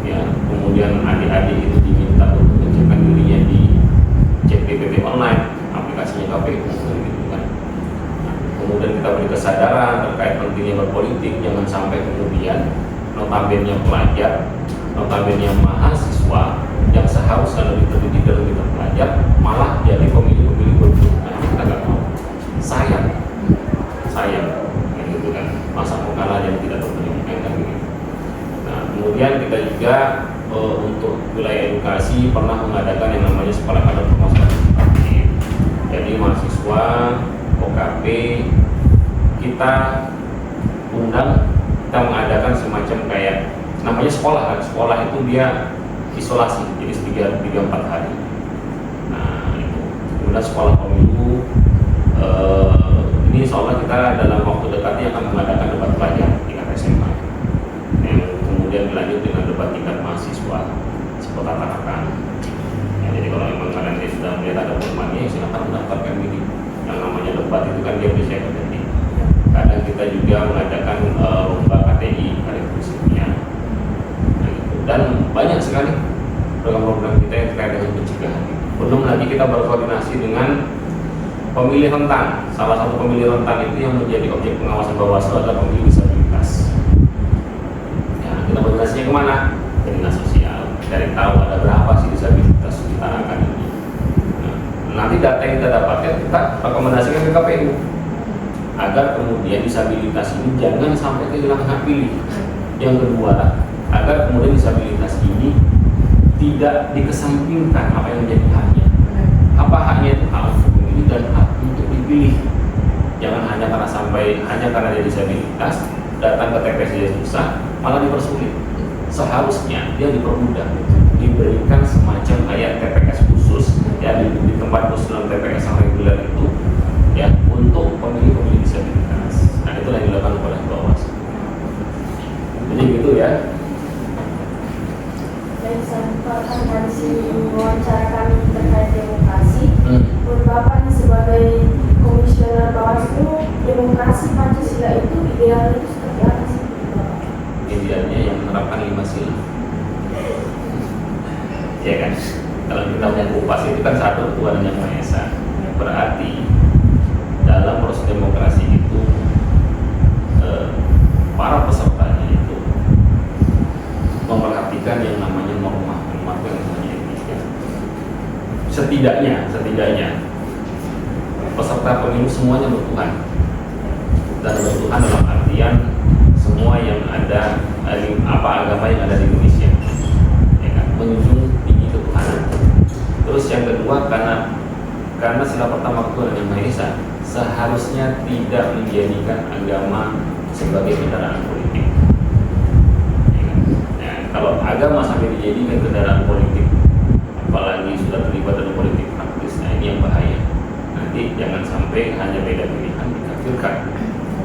ya. Kemudian adik-adik itu diminta untuk mencekkan dirinya di cek DPT online, aplikasinya KPU, gitu kan. Nah, kemudian kita beri kesadaran terkait pentingnya berpolitik, jangan sampai kemudian notabene pelajar, notabene mahasiswa yang seharusnya lebih terdidik dan lebih terpelajar malah jadi pemilih-pemilih berbuat. Nah, kita nggak mau. Sayang, gitu kan. Masa mau kalah yang tidak berpendidikan kan gitu. Nah, kemudian kita juga untuk wilayah edukasi pernah mengadakan yang namanya sekolah kader pemasaran partisipatif. Jadi mahasiswa OKP kita undang, kita mengadakan semacam kayak namanya sekolah kan. Sekolah itu dia isolasi, jadi 3-4 hari. Nah itu kemudian sekolah pemilu ini insya Allah kita dalam waktu dekat ini akan mengadakan debat pelajar tingkat SMA yang kemudian dilanjut dengan debat tingkat mahasiswa Kota Tarakan. Ya, jadi kalau memang kalian sudah melihat ada peluangnya, silakan mendaftarkan diri. Yang namanya debat itu kan dia bisa terjadi. Kadang kita juga mengadakan lomba KTI, karya tulis ilmiah. Dan banyak sekali program-program kita yang terkait dengan pencegahan. Belum lagi kita berkoordinasi dengan pemilih rentan. Salah satu pemilih rentan itu yang menjadi objek pengawasan Bawaslu adalah pemilih disabilitas. Ya, kita koordinasinya kemana? Ke dinas sosial. Cari tahu ada berapa sih disabilitas di Tarakan ini. Nah, nanti data yang kita dapatkan kita rekomendasikan ke KPU agar kemudian disabilitas ini jangan sampai kehilangan hak pilih. Yang kedua, agar kemudian disabilitas ini tidak dikesampingkan apa yang menjadi haknya. Apa haknya itu? Hak untuk memilih dan hak untuk dipilih. Jangan hanya karena dia disabilitas datang ke TPS dia susah, malah dipersulit. Seharusnya dia dipermudah, diberikan semacam kayak TPS khusus ya di tempat khusus dalam TPS yang reguler itu ya untuk pemilih disabilitas. Nah itulah yang dilakukan oleh Bawaslu. Jadi gitu ya. Dan sampaikan dari sini wawancara kami terkait demokrasi. Menurut Bapak sebagai komisioner Bawaslu, demokrasi Pancasila itu idealnya itu seperti apa sih? Idealnya yang menerapkan 5 sila. Ya kan? Kalau kita mengupas itu kan satu Tuhan yang Maha Esa. Berarti dalam proses demokrasi itu para pesertanya itu memperhatikan yang namanya norma yang namanya etika. Setidaknya peserta pemilu semuanya bertuhan, dan bertuhan dalam artian semua yang ada agama yang ada di Indonesia, ya kan, menjunjung tinggi ketuhanan. Terus yang kedua karena sila pertama Tuhan yang Maha Esa seharusnya tidak menjadikan agama sebagai kendaraan politik. Ya kan? Nah, kalau agama sampai dijadikan kendaraan politik, apalagi sudah terlibat dalam politik praktis, nah ini yang bahaya. Nanti jangan sampai hanya beda pilihan dikafirkan,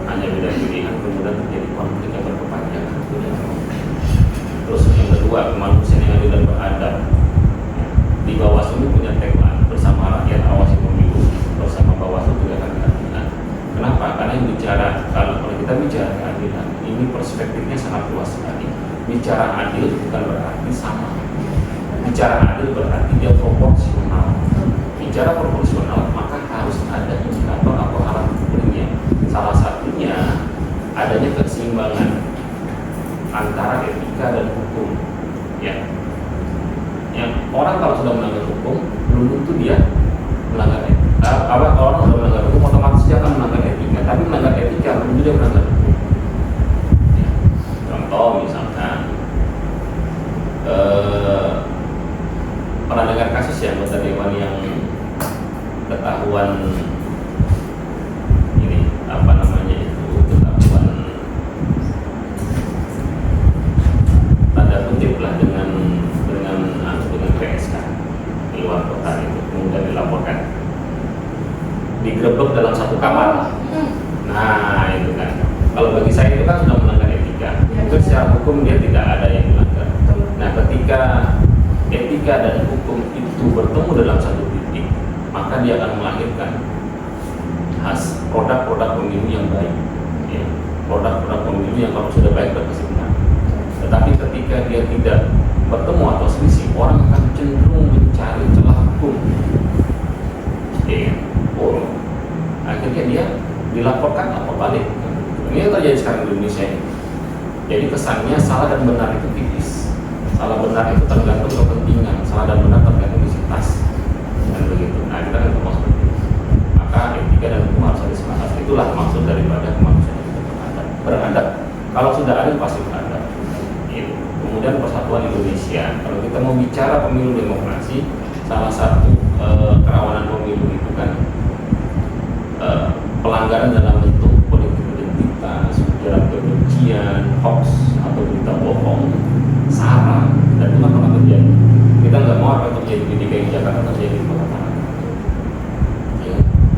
hanya beda pilihan kemudian terjadi konflik yang berkepanjangan. Terus yang kedua, kemanusiaan yang adil dan beradab. Di Bawaslu punya tagline bersama rakyat awasi pemilu, bersama Bawaslu tegakkan keadilan. Kenapa? Karena yang kalau kita bicara keadilan, ini perspektifnya sangat luas sekali. Bicara adil bukan berarti sama. Bicara adil berarti dia proporsional. Bicara proporsional maka harus ada indikator atau alat ukurnya. Salah satunya adanya keseimbangan antara etika dan hukum. Ya. Yang orang kalau sudah melanggar hukum belum tentu dia melanggar etika. orang sudah melanggar hukum otomatis dia akan melanggar etika, tapi melanggar etika belum juga melanggar hukum. Ya. Contoh misalkan pernah dengar kasus ya anggota dewan yang ketahuan ini apa namanya itu ketahuan tanda kutip lah dengan PSK di luar kota itu, kemudian dilaporkan digerebek dalam satu kamar. Nah itu kan, kalau bagi saya itu kan sudah melanggar etika. Itu secara hukum dia tidak ada yang melanggar. Nah ketika etika dan hukum itu bertemu dalam satu titik, maka dia akan melahirkan produk-produk pemilu yang baik, ya. Produk-produk pemilu yang kalau sudah baik berkesinambungan. Tetapi ketika dia tidak bertemu atau selisih, orang akan cenderung mencari celah hukum. Akhirnya dia dilaporkan lapor balik. Ini yang terjadi sekarang di Indonesia ini. Jadi kesannya salah dan benar itu tipis. Salah benar itu tergantung kepentingan, salah dan benar tergantung isitas dan begitu. Nah kita kan termasuk seperti itu. Maka etika dan hukum harus ada semangat. Itulah maksud daripada kemanusiaan itu beradab. Kalau sudah ada pasti beradab. Gitu. Kemudian persatuan Indonesia. Kalau kita mau bicara pemilu demokrasi, salah satu kerawanan pemilu itu kan pelanggaran dalam bentuk politik identitas, ujaran kebencian, hoax atau berita bohong, sara, dan itu pernah terjadi. Kita nggak mau apa yang terjadi di DKI Jakarta terjadi di Kota Tangerang. Ya.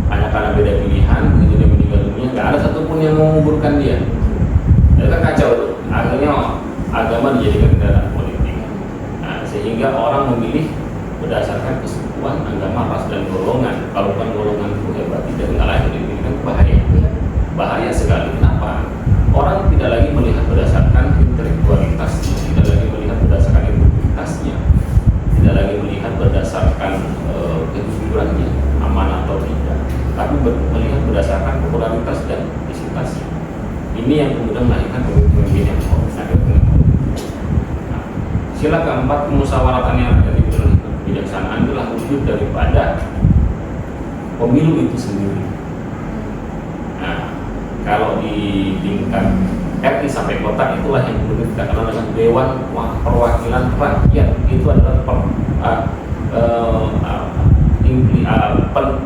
Hanya karena beda pilihan, begitu dia meninggal dunia, nggak ada satupun yang menguburkan dia. Itu kan kacau tuh. Akhirnya agama dijadikan kendaraan politik. Nah, sehingga orang memilih berdasarkan kesukuan, agama, ras, dan golongan. Kalau bukan golongan itu berarti dari nggak lain ini kan bahaya. Bahaya sekali. Kenapa? Orang tidak lagi melihat berdasarkan intelektualitas, tidak lagi melihat berdasarkan integritasnya, tidak lagi melihat berdasarkan kejujurannya, aman atau tidak, tapi melihat berdasarkan popularitas dan visitasnya. Ini yang kemudian melahirkan pemimpin yang korup. Sila keempat, kemusyawaratan yang ada di kebijaksanaan adalah wujud daripada pemilu itu sendiri. Nah, kalau di tingkat RI sampai kota itulah yang kemudian kita kenal dengan Dewan Perwakilan Rakyat. Itu adalah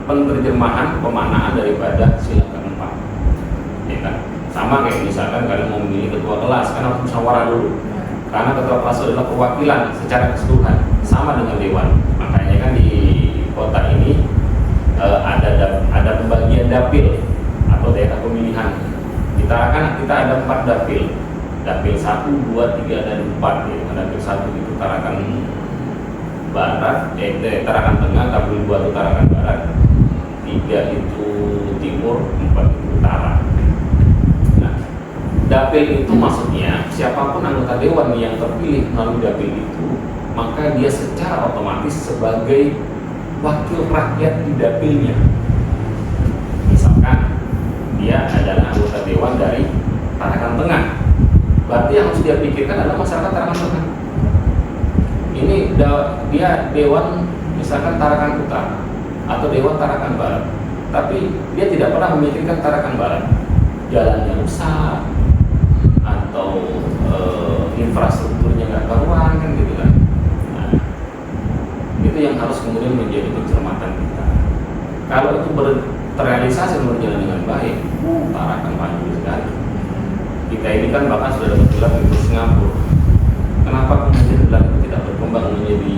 penerjemahan pemaknaan daripada sila keempat. Ya kan? Sama kayak misalkan kalian mau memilih ketua kelas, kan harus musyawarah dulu. Karena ketua kelas adalah perwakilan secara keseluruhan, sama dengan dewan. Makanya kan di kota ini ada pembagian dapil atau daerah pemilihan. Kita ada 4 dapil. Dapil 1, 2, 3, dan 4. Ya. Dapil 1 itu Tarakan Barat, Tarakan Tengah, dapil 2 itu Tarakan Barat, 3 itu Timur, 4 itu Utara. Dapil itu maksudnya siapapun anggota dewan yang terpilih melalui dapil itu, maka dia secara otomatis sebagai wakil rakyat di dapilnya. Misalkan dia adalah anggota dewan dari Tarakan Tengah, berarti yang harus dia pikirkan adalah masyarakat Tarakan Tengah. Ini dia dewan misalkan Tarakan Utara atau dewan Tarakan Barat, tapi dia tidak pernah memikirkan Tarakan Barat, jalannya rusak atau infrastrukturnya nggak karuan kan gitu kan. Nah, itu yang harus kemudian menjadi pencermatan kita. Kalau itu terrealisasi berjalan dengan baik, Tarakan maju sekali. Kita ini kan bahkan sudah dapat gelar di Singapura. Kenapa kemudian gelar itu tidak berkembang menjadi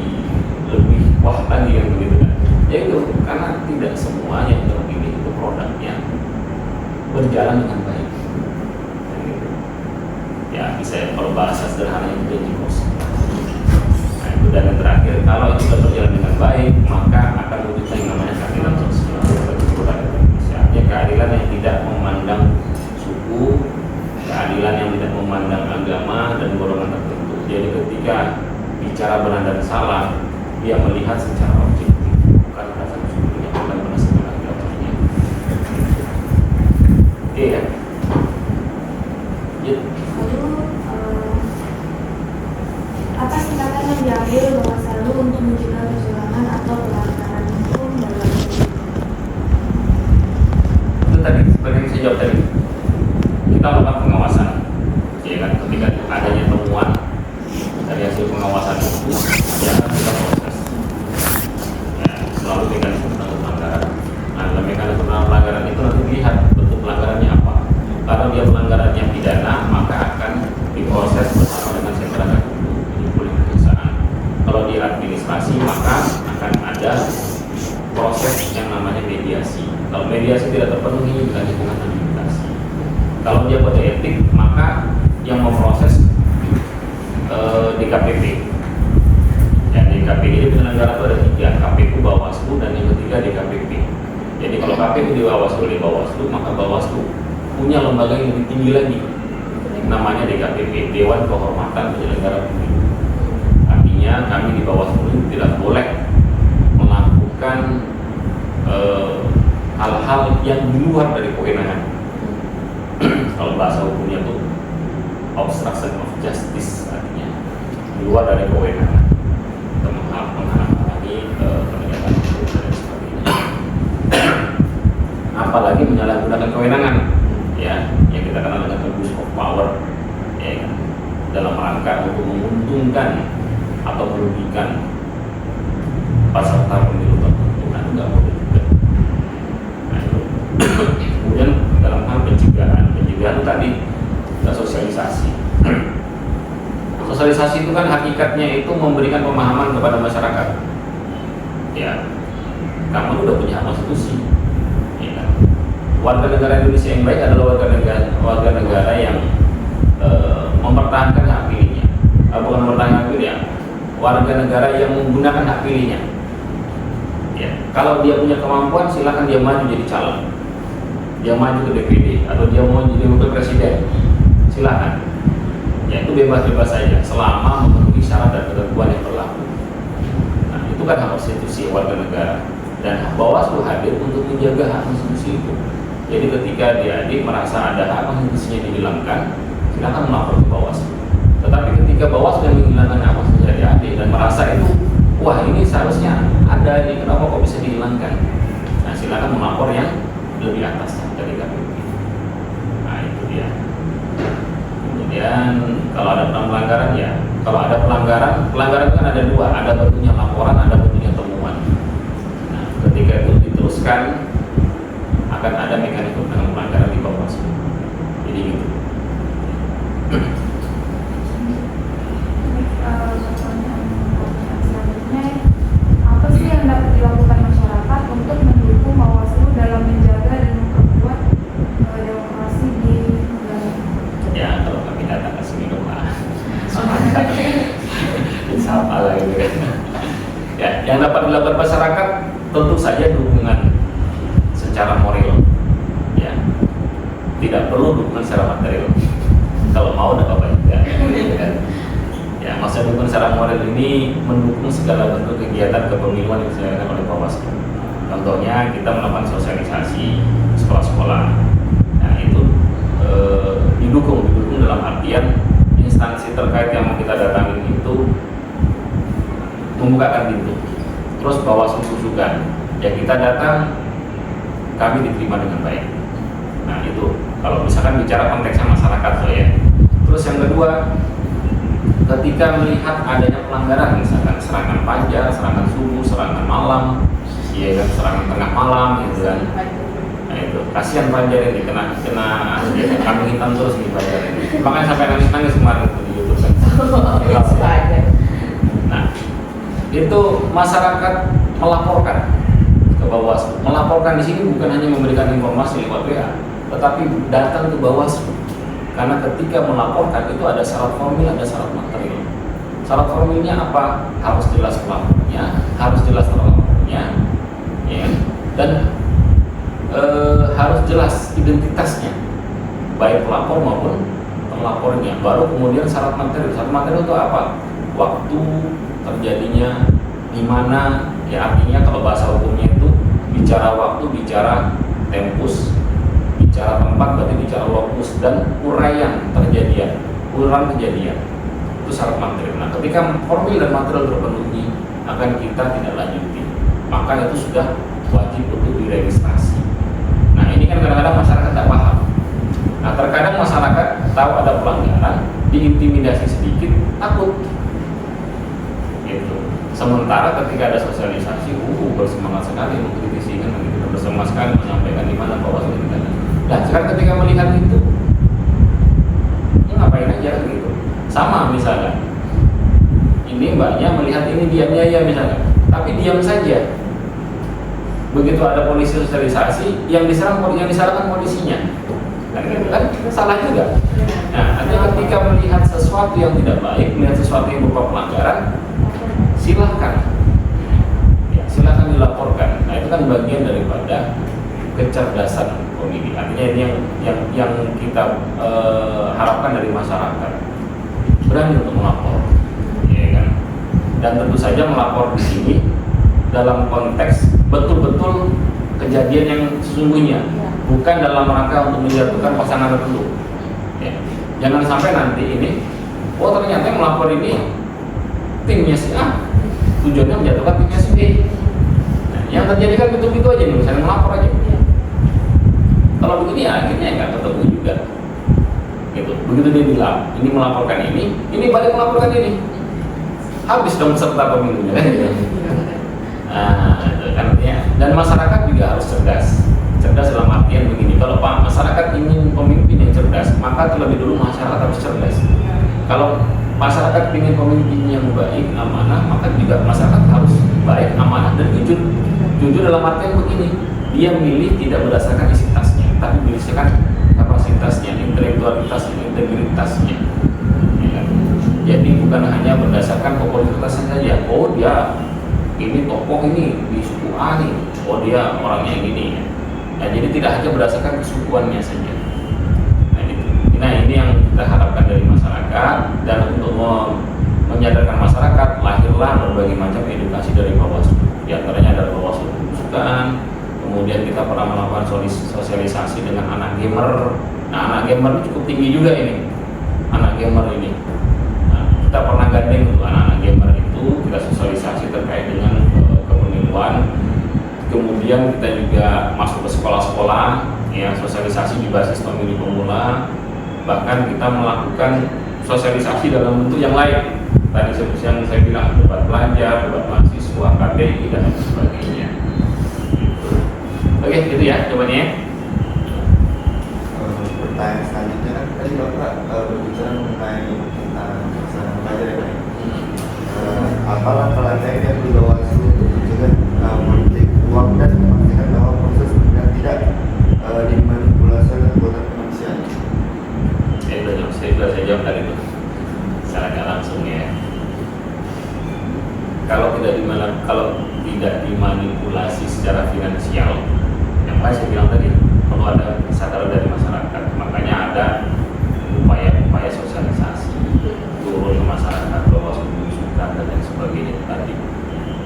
lebih wah lagi kan begitu kan? Ya itu karena tidak semua yang terpilih itu produknya berjalan dengan baik. Ya bisa kalau bahasa sederhananya itu janji kosong. Nah itu, dan yang terakhir, kalau itu sudah berjalan dengan baik, maka akan wujudnya yang namanya keadilan sosial. Artinya keadilan yang tidak memandang suku, keadilan yang tidak memandang agama dan golongan tertentu. Jadi ketika bicara benar dan salah, dia melihat secara objektif, bukan berdasarkan sukunya, bukan berdasarkan agamanya. Oke ya. Apa tindakan yang diambil Bawaslu untuk mencegah kecurangan atau pelanggaran hukum dalam pemilu? pengawasan. Ya kan, ketika adanya temuan dari hasil pengawasan itu, ya akan kita proses. Ya, melalui mekanisme tentang pelanggaran. Nah, dalam mekanisme tentang pelanggaran itu nanti dilihat bentuk pelanggarannya apa. Kalau dia pelanggarannya pidana, maka akan diproses bersama dengan sentra hukum ini boleh pemeriksaan. Kalau dia administrasi, maka akan ada proses yang namanya mediasi. Kalau mediasi tidak terpenuhi, dilanjutkan administrasi. Kalau dia kode etik, maka yang memproses DKPP. Dan DKPP ini penyelenggara itu ada 3, KPU, Bawaslu, dan yang ketiga DKPP. Jadi kalau KPU diawasi oleh Bawaslu, maka Bawaslu punya lembaga yang lebih tinggi lagi, namanya DKPP, Dewan Kehormatan Penyelenggara Pemilu. Artinya kami di Bawaslu tidak boleh melakukan hal-hal yang di luar dari kewenangan. Kalau bahasa hukumnya itu obstruction of justice, artinya di luar dari kewenangan, menghalangi penegakan hukum dan sebagainya. Apalagi menyalahgunakan kewenangan, ya, yang kita kenal dengan abuse of power, ya, dalam rangka untuk menguntungkan atau merugikan peserta pemilu tertentu, nah itu nggak boleh juga. Nah, itu. Kemudian dalam hal pencegahan itu tadi kita sosialisasi. Sosialisasi itu kan hakikatnya itu memberikan pemahaman kepada masyarakat. Ya, kamu udah punya hak konstitusi. Ya kan? Warga negara Indonesia yang baik adalah warga negara yang mempertahankan hak pilihnya. Bukan mempertahankan hak pilihnya, warga negara yang menggunakan hak pilihnya. Ya, kalau dia punya kemampuan, silakan dia maju jadi calon. Dia maju ke DPD atau dia mau jadi wakil presiden, silakan. Ya, itu bebas-bebas saja selama memenuhi syarat dan ketentuan yang berlaku. Nah, itu kan hak konstitusi warga negara, dan Bawaslu hadir untuk menjaga hak konstitusi itu. Jadi ketika dia merasa ada hak konstitusinya dihilangkan, silakan melapor ke Bawaslu. Tetapi ketika Bawaslu yang menghilangkan hak konstitusi dari AD dan merasa itu, wah ini seharusnya ada ini, kenapa kok bisa dihilangkan? Nah, silakan melapor yang lebih atasnya dari KPU. Nah, itu dia. Kemudian kalau ada pelanggaran, ya, kalau ada pelanggaran itu kan ada 2, ada bentuknya laporan, ada bentuknya temuan. Nah, ketika itu diteruskan, akan ada mekanisme penanganan pelanggaran di Bawaslu. Jadi gitu. Selanjutnya, apa sih yang dapat dilakukan masyarakat untuk mendukung Bawaslu dalam menjaga dan memperkuat demokrasi di negara? Ya, kalau kami datang ke sini rumah, sama lah gitu kan. Ya, yang dapat dilakukan masyarakat tentu saja dukungan secara moral, ya, tidak perlu dukungan secara material. Kalau mau ada apa juga, gitu kan. Ya, maksud dukungan secara moral ini mendukung segala bentuk kegiatan kepemiluan yang diselenggarakan oleh Bawaslu. Contohnya kita melakukan sosialisasi sekolah-sekolah. Nah, itu didukung dalam artian instansi terkait yang mau kita datangi itu membukakan pintu. Terus Bawaslu juga, ya kita datang, kami diterima dengan baik. Nah, itu kalau misalkan bicara konteksnya masyarakat, so ya. Terus yang kedua, ketika melihat adanya pelanggaran, misalkan serangan panja, serangan subuh, serangan malam, ya kan, serangan tengah malam, gitu kan. Nah, itu kasihan Banjar ini kena kambing hitam terus di Banjar ini. Makanya sampai nangis kemarin di YouTube kan. Nah, itu masyarakat melaporkan ke Bawaslu. Melaporkan di sini bukan hanya memberikan informasi lewat WA, tetapi datang ke Bawaslu. Karena ketika melaporkan itu ada syarat formil, ada syarat material. Syarat formilnya apa? Harus jelas pelapornya, harus jelas terlapornya, ya, dan harus jelas identitasnya, baik pelapor maupun terlapornya. Baru kemudian syarat material. Syarat material itu apa? Waktu terjadinya, di mana, ya, artinya kalau bahasa hukumnya itu bicara waktu, bicara tempus, bicara tempat, berarti bicara lokus, dan uraian kejadian. Itu syarat material. Nah, ketika formil dan material terpenuhi, akan kita tidak lanjuti, maka itu sudah wajib untuk diregistrasi. Nah, ini kan kadang-kadang masyarakat tidak paham. Nah, terkadang masyarakat tahu ada pelanggaran, diintimidasi sedikit, takut. Gitu. Sementara ketika ada sosialisasi, bersemangat sekali mengkritisi kan, bersemangat sekali menyampaikan di mana Bawaslu kita. Dan sekarang ketika melihat itu, ya ngapain aja gitu. Sama misalnya, ini mbaknya melihat ini diamnya ya misalnya, tapi diam saja. Begitu ada polisi sosialisasi, yang disalahkan polisinya, kan gitu kan, salah juga. Nah, artinya ketika melihat sesuatu yang tidak baik, melihat sesuatu yang berupa pelanggaran, silahkan dilaporkan. Nah, itu kan bagian daripada kecerdasan pemilih. Artinya ini yang kita harapkan dari masyarakat, berani untuk melapor, ya kan? Dan tentu saja melapor di sini dalam konteks betul-betul kejadian yang sesungguhnya, bukan dalam rangka untuk menjatuhkan pasangan tertentu. Ya. Jangan sampai nanti ini, ternyata yang melapor ini timnya si A, tujuannya menjatuhkan timnya si B. Nah, yang terjadi kan betul-betul aja nih, misalnya melapor aja. Kalau begini ya akhirnya nggak ketemu juga. Gitu. Begitu dia bilang, ini melaporkan ini balik melaporkan ini, habis dong peserta pemilunya kan gitu. Nah, itu kan artinya. Dan masyarakat juga harus cerdas dalam artian begini, kalau masyarakat ingin pemimpin yang cerdas, maka terlebih dulu masyarakat harus cerdas. Kalau masyarakat ingin pemimpin yang baik, amanah, maka juga masyarakat harus baik, amanah, dan jujur. Jujur dalam artian begini, dia milih tidak berdasarkan isi tasnya, tapi berdasarkan kapasitasnya, intelektualitasnya, integritasnya. Ya. Jadi bukan hanya berdasarkan popularitasnya saja. Oh dia ini tokoh ini di suku A nih, oh dia orangnya gini. Nah, jadi tidak hanya berdasarkan kesukuannya saja. Nah ini yang kita harapkan dari masyarakat, dan untuk menyadarkan masyarakat, lahirlah berbagai macam edukasi dari Bawaslu. Di antaranya ada Bawaslu Kerusukan, kemudian kita pernah melakukan sosialisasi dengan anak gamer. Nah anak gamer itu cukup tinggi juga ini, anak gamer ini. Nah, kita pernah gandeng untuk anak-anak gamer itu, kita sosialisasi terkait dengan kepemiluan. Kemudian kita juga masuk ke sekolah-sekolah, ya sosialisasi di basis pemilih pemula. Bahkan kita melakukan sosialisasi dalam bentuk yang lain. Tadi yang saya bilang, debat pelajar, debat mahasiswa, KPI, dan sebagainya. Oke, itu ya jawabannya. Pertanyaan selanjutnya kan tadi Bapak berbicara mengenai tentang pelaksanaan pelajar ya Pak. Apa langkah-langkah yang perlu Bawaslu untuk mencegah politik uang dan memastikan bahwa proses pemilihan tidak dimanipulasi oleh anggota kemanusiaan? Saya jawab tadi itu secara nggak langsung ya. Kalau tidak dimanipulasi secara finansial, yang saya bilang tadi perlu ada kesadaran dari masyarakat. Makanya ada upaya sosialisasi turun ke masyarakat, Bawaslu Kerusukan dan lain sebagainya tadi.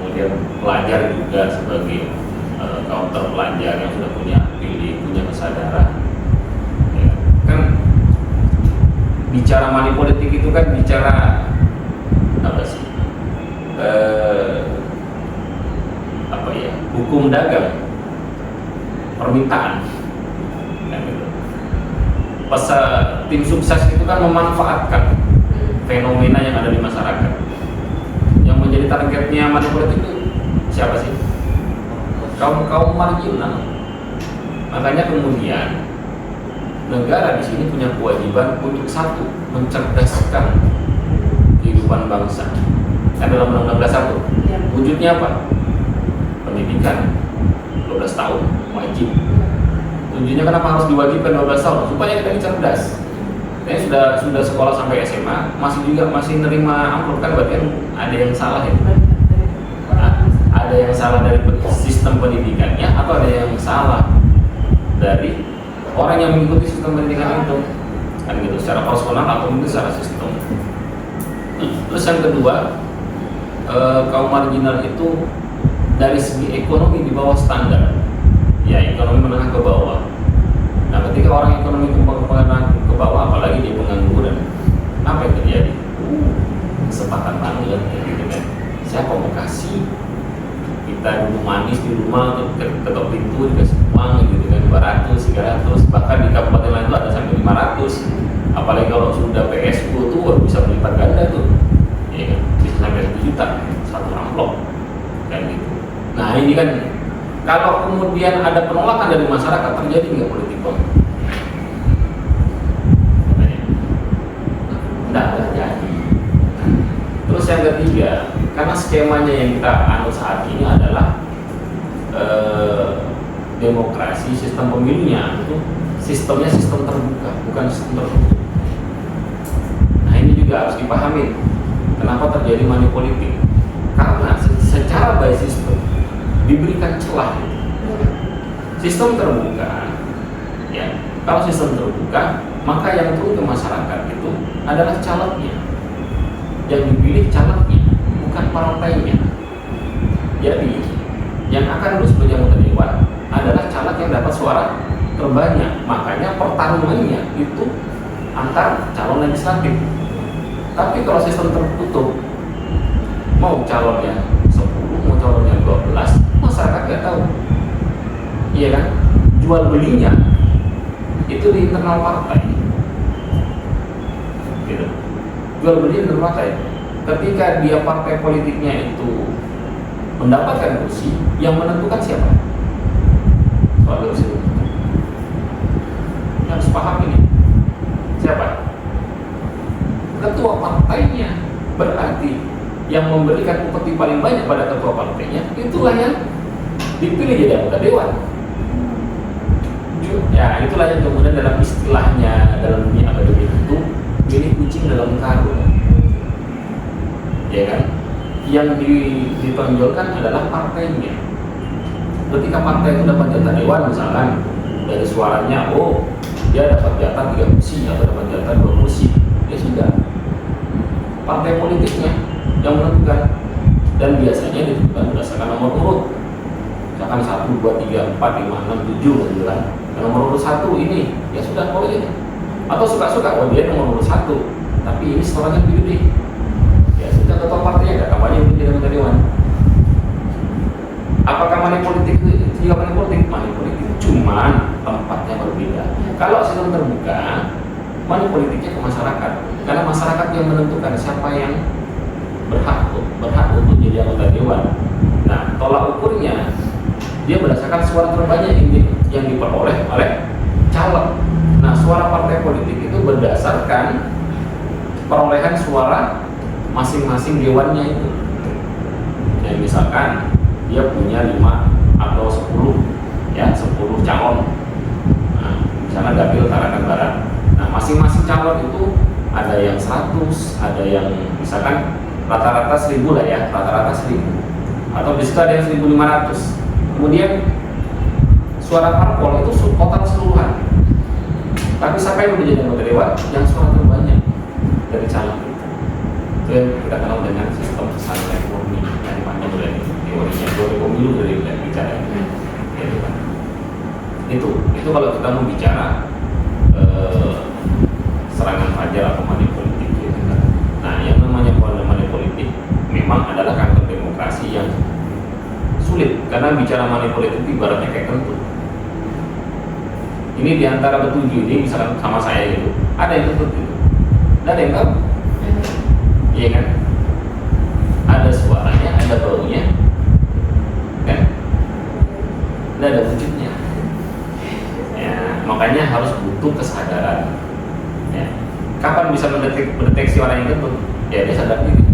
Kemudian pelajar juga sebagai counter pelajar yang sudah punya kesadaran. Ya, kan bicara money politik itu kan bicara apa sih? Hukum dagang, permintaan. Nah, gitu. Tim sukses itu kan memanfaatkan fenomena yang ada di masyarakat. Yang menjadi targetnya money politik itu siapa sih? Kaum marginal. Makanya kemudian negara di sini punya kewajiban untuk satu, mencerdaskan kehidupan bangsa. Kan dalam Undang-Undang Dasar tuh, wujudnya apa? Pendidikan 12 tahun wajib. Tujuannya kenapa harus diwajibkan 12 tahun? Supaya kita ini cerdas. Kita sudah sekolah sampai SMA, masih nerima amplop, kan berarti ada yang salah ya. Ada yang salah dari sistem pendidikannya, atau ada yang salah dari orang yang mengikuti sistem pendidikan itu, kan gitu, secara personal atau mungkin secara sistem. Terus yang kedua, kaum marginal itu dari segi ekonomi di bawah standar, ya ekonomi menengah ke bawah. Nah ketika orang ekonomi menengah ke bawah, apalagi dia pengangguran, apa yang terjadi? Kesempatan banget gitu kan. Siapa mau kasih? Kita duduk manis di rumah, ketok pintu dikasih uang gitu kan, 200, 300, bahkan di kabupaten lain itu ada sampai 500. Apalagi kalau sudah PSU tuh baru bisa berlipat ganda tuh, ya kan? Bisa sampai 1 juta satu amplop, kayak gitu. Nah ini kan kalau kemudian ada penolakan dari masyarakat, terjadi nggak politik uang? Nggak terjadi. Terus yang ketiga, karena skemanya yang kita anut saat ini adalah demokrasi, sistem pemilunya itu sistemnya sistem terbuka, bukan sistem tertutup. Nah ini juga harus dipahami kenapa terjadi money politik, karena secara by system diberikan celah. Sistem terbuka, ya, kalau sistem terbuka maka yang turun ke masyarakat itu adalah calegnya, yang dipilih calegnya, bukan partainya. Jadi yang akan lulus sebagai anggota dewan adalah caleg yang dapat suara terbanyak. Makanya pertarungannya itu antar calon legislatif. Tapi kalau sistem tertutup, mau calonnya 10, mau calonnya 12, masyarakat nggak tahu. Iya kan? Jual belinya itu di internal partai. Gitu. Jual beli internal partai. Ketika dia partai politiknya itu mendapatkan kursi, yang menentukan siapa? Soal kursi itu. Harus paham ini. Siapa? Ketua partainya. Berarti yang memberikan upeti paling banyak pada ketua partainya, itulah yang dipilih jadi anggota dewan. Ya, itulah yang kemudian dalam istilahnya dalam dunia akademik itu pilih kucing dalam karung. Ya kan? Yang ditonjolkan adalah partainya. Ketika partai itu dapat jatah dewan misalkan dari suaranya, oh dia dapat jatah 3 kursi atau dapat jatah 2 kursi, ya sudah. Partai politiknya yang menentukan, dan biasanya ditentukan berdasarkan nomor urut. Misalkan 1, 2, 3, 4, 5, 6, 7 gitu kan. Nomor urut 1 ini, ya sudah boleh. Atau suka-suka, oh dia nomor urut 1, tapi ini suaranya gede. Ketua partainya ada kampanye untuk jadi anggota dewan. Apakah money politik itu juga money politik? Money politik, cuman tempatnya berbeda. Kalau sistem terbuka, money politiknya ke masyarakat, karena masyarakat yang menentukan siapa yang berhak untuk jadi anggota dewan. Nah, tolak ukurnya dia berdasarkan suara terbanyak yang diperoleh oleh caleg. Nah, suara partai politik itu berdasarkan perolehan suara masing-masing dewannya itu. Jadi misalkan dia punya 5 atau 10, ya 10 calon. Nah, misalnya dapil Tarakan Barat. Nah, masing-masing calon itu ada yang 100, ada yang misalkan rata-rata 1000 lah ya, rata-rata 1000. Atau di situ ada yang 1500. Kemudian suara parpol itu total keseluruhan. Tapi siapa yang menjadi anggota dewan? Yang suara terbanyak dari calon. Itu yang kita kenal dengan sistem kesadaran murni yang dipanjang dari teorinya teori pemilu dari bicara itu kan. Itu kalau kita mau bicara serangan fajar atau money politik gitu kan. Nah, yang namanya money politik memang adalah kanker demokrasi yang sulit, karena bicara money politik itu ibaratnya kayak kentut. Ini diantara ketujuh ini misalkan sama saya gitu, ada yang kentut gitu, ada yang tahu. Iya kan? Ada suaranya, ada baunya, kan? Dan ada wujudnya. Ya, makanya harus butuh kesadaran. Ya. Kapan bisa mendeteksi orang yang kentut? Ya dia sadar diri.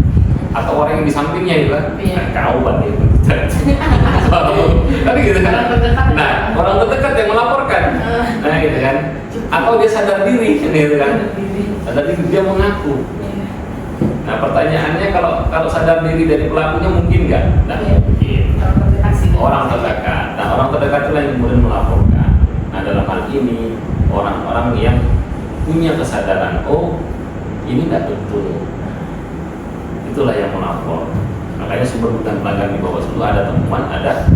Atau orang yang di sampingnya itu kan? Nah, kau berarti itu. Tapi gitu kan? Nah, orang terdekat yang melaporkan. Nah, gitu kan? Atau dia sadar diri, gitu kan? Sadar diri, dia mengaku. Nah, pertanyaannya kalau sadar diri dari pelakunya mungkin nggak? Nah, mungkin. Orang terdekat. Nah, orang terdekat itu yang kemudian melaporkan. Nah, dalam hal ini orang-orang yang punya kesadaran, oh ini nggak betul. Itulah yang melapor. Makanya sumber dugaan pelanggaran di Bawaslu ada temuan, ada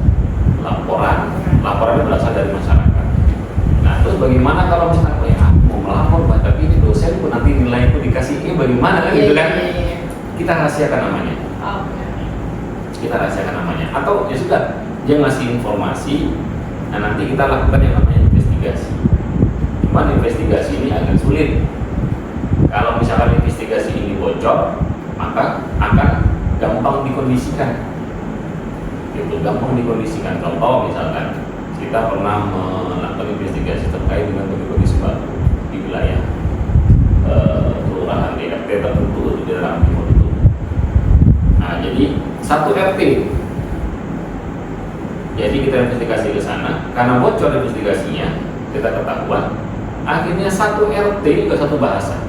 laporan. Laporannya berasal dari masyarakat. Nah, terus bagaimana kalau misalnya mau melapor, tapi ini dosen pun nanti nilai itu dikasih bagaimana kan gitu kan? Kita rahasiakan namanya. Kita rahasiakan namanya. Atau ya sudah, dia ngasih informasi. Nah, nanti kita lakukan yang namanya investigasi. Cuman investigasi ini agak sulit. bocor, maka akan gampang dikondisikan. Itu gampang dikondisikan. Contoh misalkan kita pernah melakukan investigasi terkait dengan bagi-bagi sembako di wilayah kelurahan RT tertentu di daerah timur itu. Nah, jadi satu RT. Jadi kita investigasi ke sana, karena bocor investigasinya, kita ketahuan, akhirnya satu RT juga satu bahasa.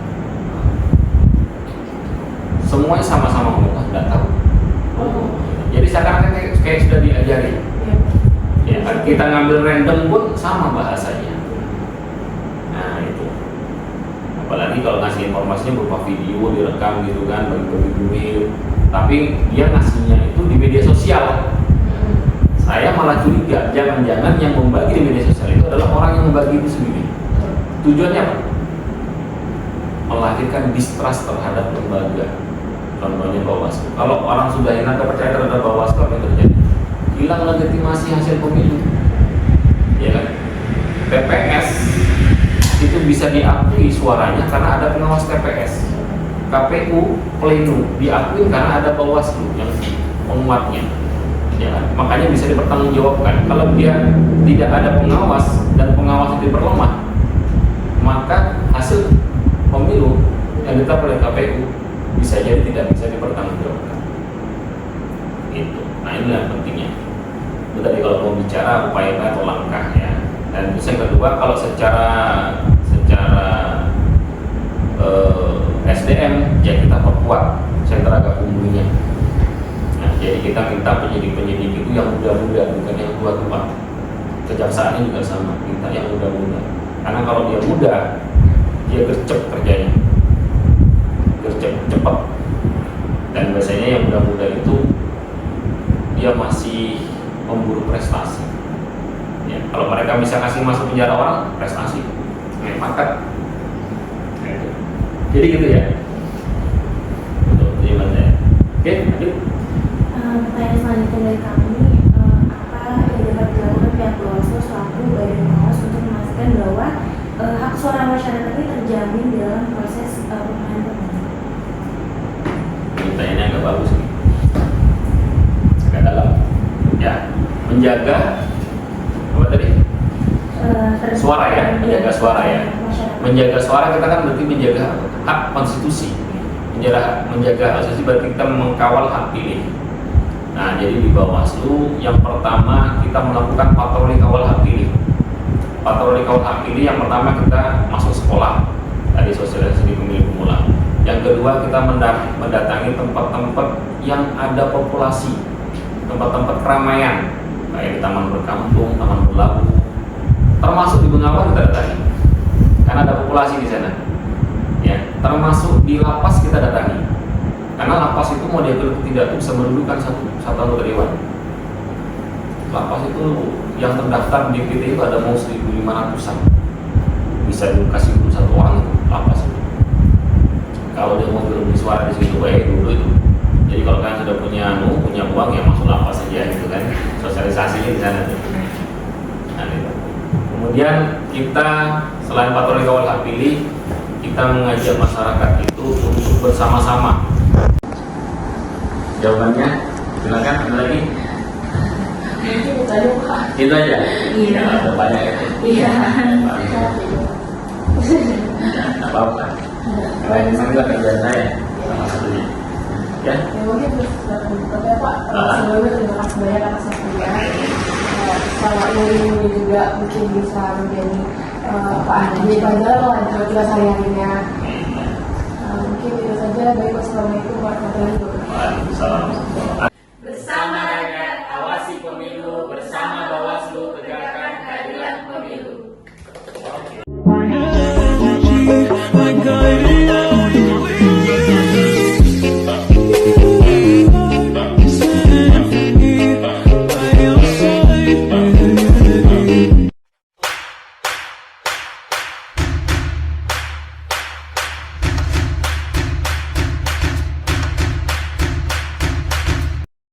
Semuanya sama-sama ngomong, nggak tahu. Jadi seakan-akan kayak sudah diajari. Ya, kita ngambil random pun sama bahasanya. Nah itu. Apalagi kalau ngasih informasinya berupa video direkam gitu kan, bagi-bagi duit. Tapi dia ngasihnya itu di media sosial. Saya malah curiga, jangan-jangan yang membagi di media sosial itu adalah orang yang membagi itu sendiri. Tujuannya apa? Melahirkan distrust terhadap lembaga. Contohnya Bawaslu. Kalau orang sudah hilang kepercayaan terhadap Bawaslu, apa yang terjadi? Hilang legitimasi hasil pemilu. Ya kan? TPS itu bisa diakui suaranya karena ada pengawas TPS. KPU pleno diakui karena ada Bawaslu yang penguatnya. Ya kan? Makanya bisa dipertanggungjawabkan. Kalau dia tidak ada pengawas dan pengawas itu diperlemah, maka hasil pemilu yang ditetapkan oleh KPU bisa jadi tidak bisa dipertanggungjawabkan. Itu. Nah ini yang pentingnya. Itu tadi kalau mau bicara upaya atau langkah ya. Dan terus yang kedua, kalau secara SDM ya kita perkuat sentra gakumdunya. Nah, jadi kita minta penyidik-penyidik itu yang muda-muda, bukan yang tua-tua. Kejaksaannya juga sama, minta yang muda-muda. Karena kalau dia muda, dia gercep kerjanya, gercep cepat. Dan biasanya yang muda-muda itu dia masih memburu prestasi. Ya, kalau mereka bisa kasih masuk penjara orang, prestasi, makan. Jadi gitu ya. Betul, jadi mas ya. Oke, lanjut. Pertanyaan selanjutnya dari kami, apa yang dapat dilakukan pihak Bawaslu selaku badan pengawas untuk memastikan bahwa hak suara masyarakat ini terjamin dalam proses pemilihan pemilu? Pertanyaannya agak bagus nih, agak dalam. Ya, menjaga apa tadi? Suara ya, menjaga suara ya. Menjaga suara kita kan berarti menjaga hak konstitusi. Menjaga hak konstitusi berarti kita mengkawal hak pilih. Nah, jadi di Bawaslu yang pertama kita melakukan patroli kawal hak pilih. Patroli kawal hak pilih yang pertama kita masuk sekolah, tadi sosialisasi di pemilih pemula. Yang kedua kita mendatangi tempat-tempat yang ada populasi, tempat-tempat keramaian, kayak di taman berkampung, taman berlabu, termasuk di Bengawan kita datangi, karena ada populasi di sana. Ya, termasuk di lapas kita datangi, karena lapas itu mau diambil tidak bisa mendudukan satu anggota dewan. Lapas itu yang terdaftar di PT itu ada mau 1.500-an, bisa dikasih dulu satu orang itu lapas itu. Kalau dia mau beli suara di situ baik dulu itu. Jadi kalau kalian sudah punya uang ya masuk lapas saja gitu kan. Sosialisasinya di sana tuh. Nah, gitu. Kemudian kita selain patroli kawal hak pilih, kita mengajak masyarakat itu untuk bersama-sama. Jawabannya, silakan ada lagi. Itu aja. Iya. Ada banyak ya. Iya. Tidak apa-apa. Karena ini juga kerjaan saya. Sama satunya. Ya. Mungkin tapi Pak, sebelumnya terima kasih banyak atas waktunya. Kalau ini juga mungkin bisa menjadi jadi pelajaran lah dalam tugas sehari-harinya. Mungkin itu saja. Baik, wassalamualaikum warahmatullahi wabarakatuh. Waalaikumsalam.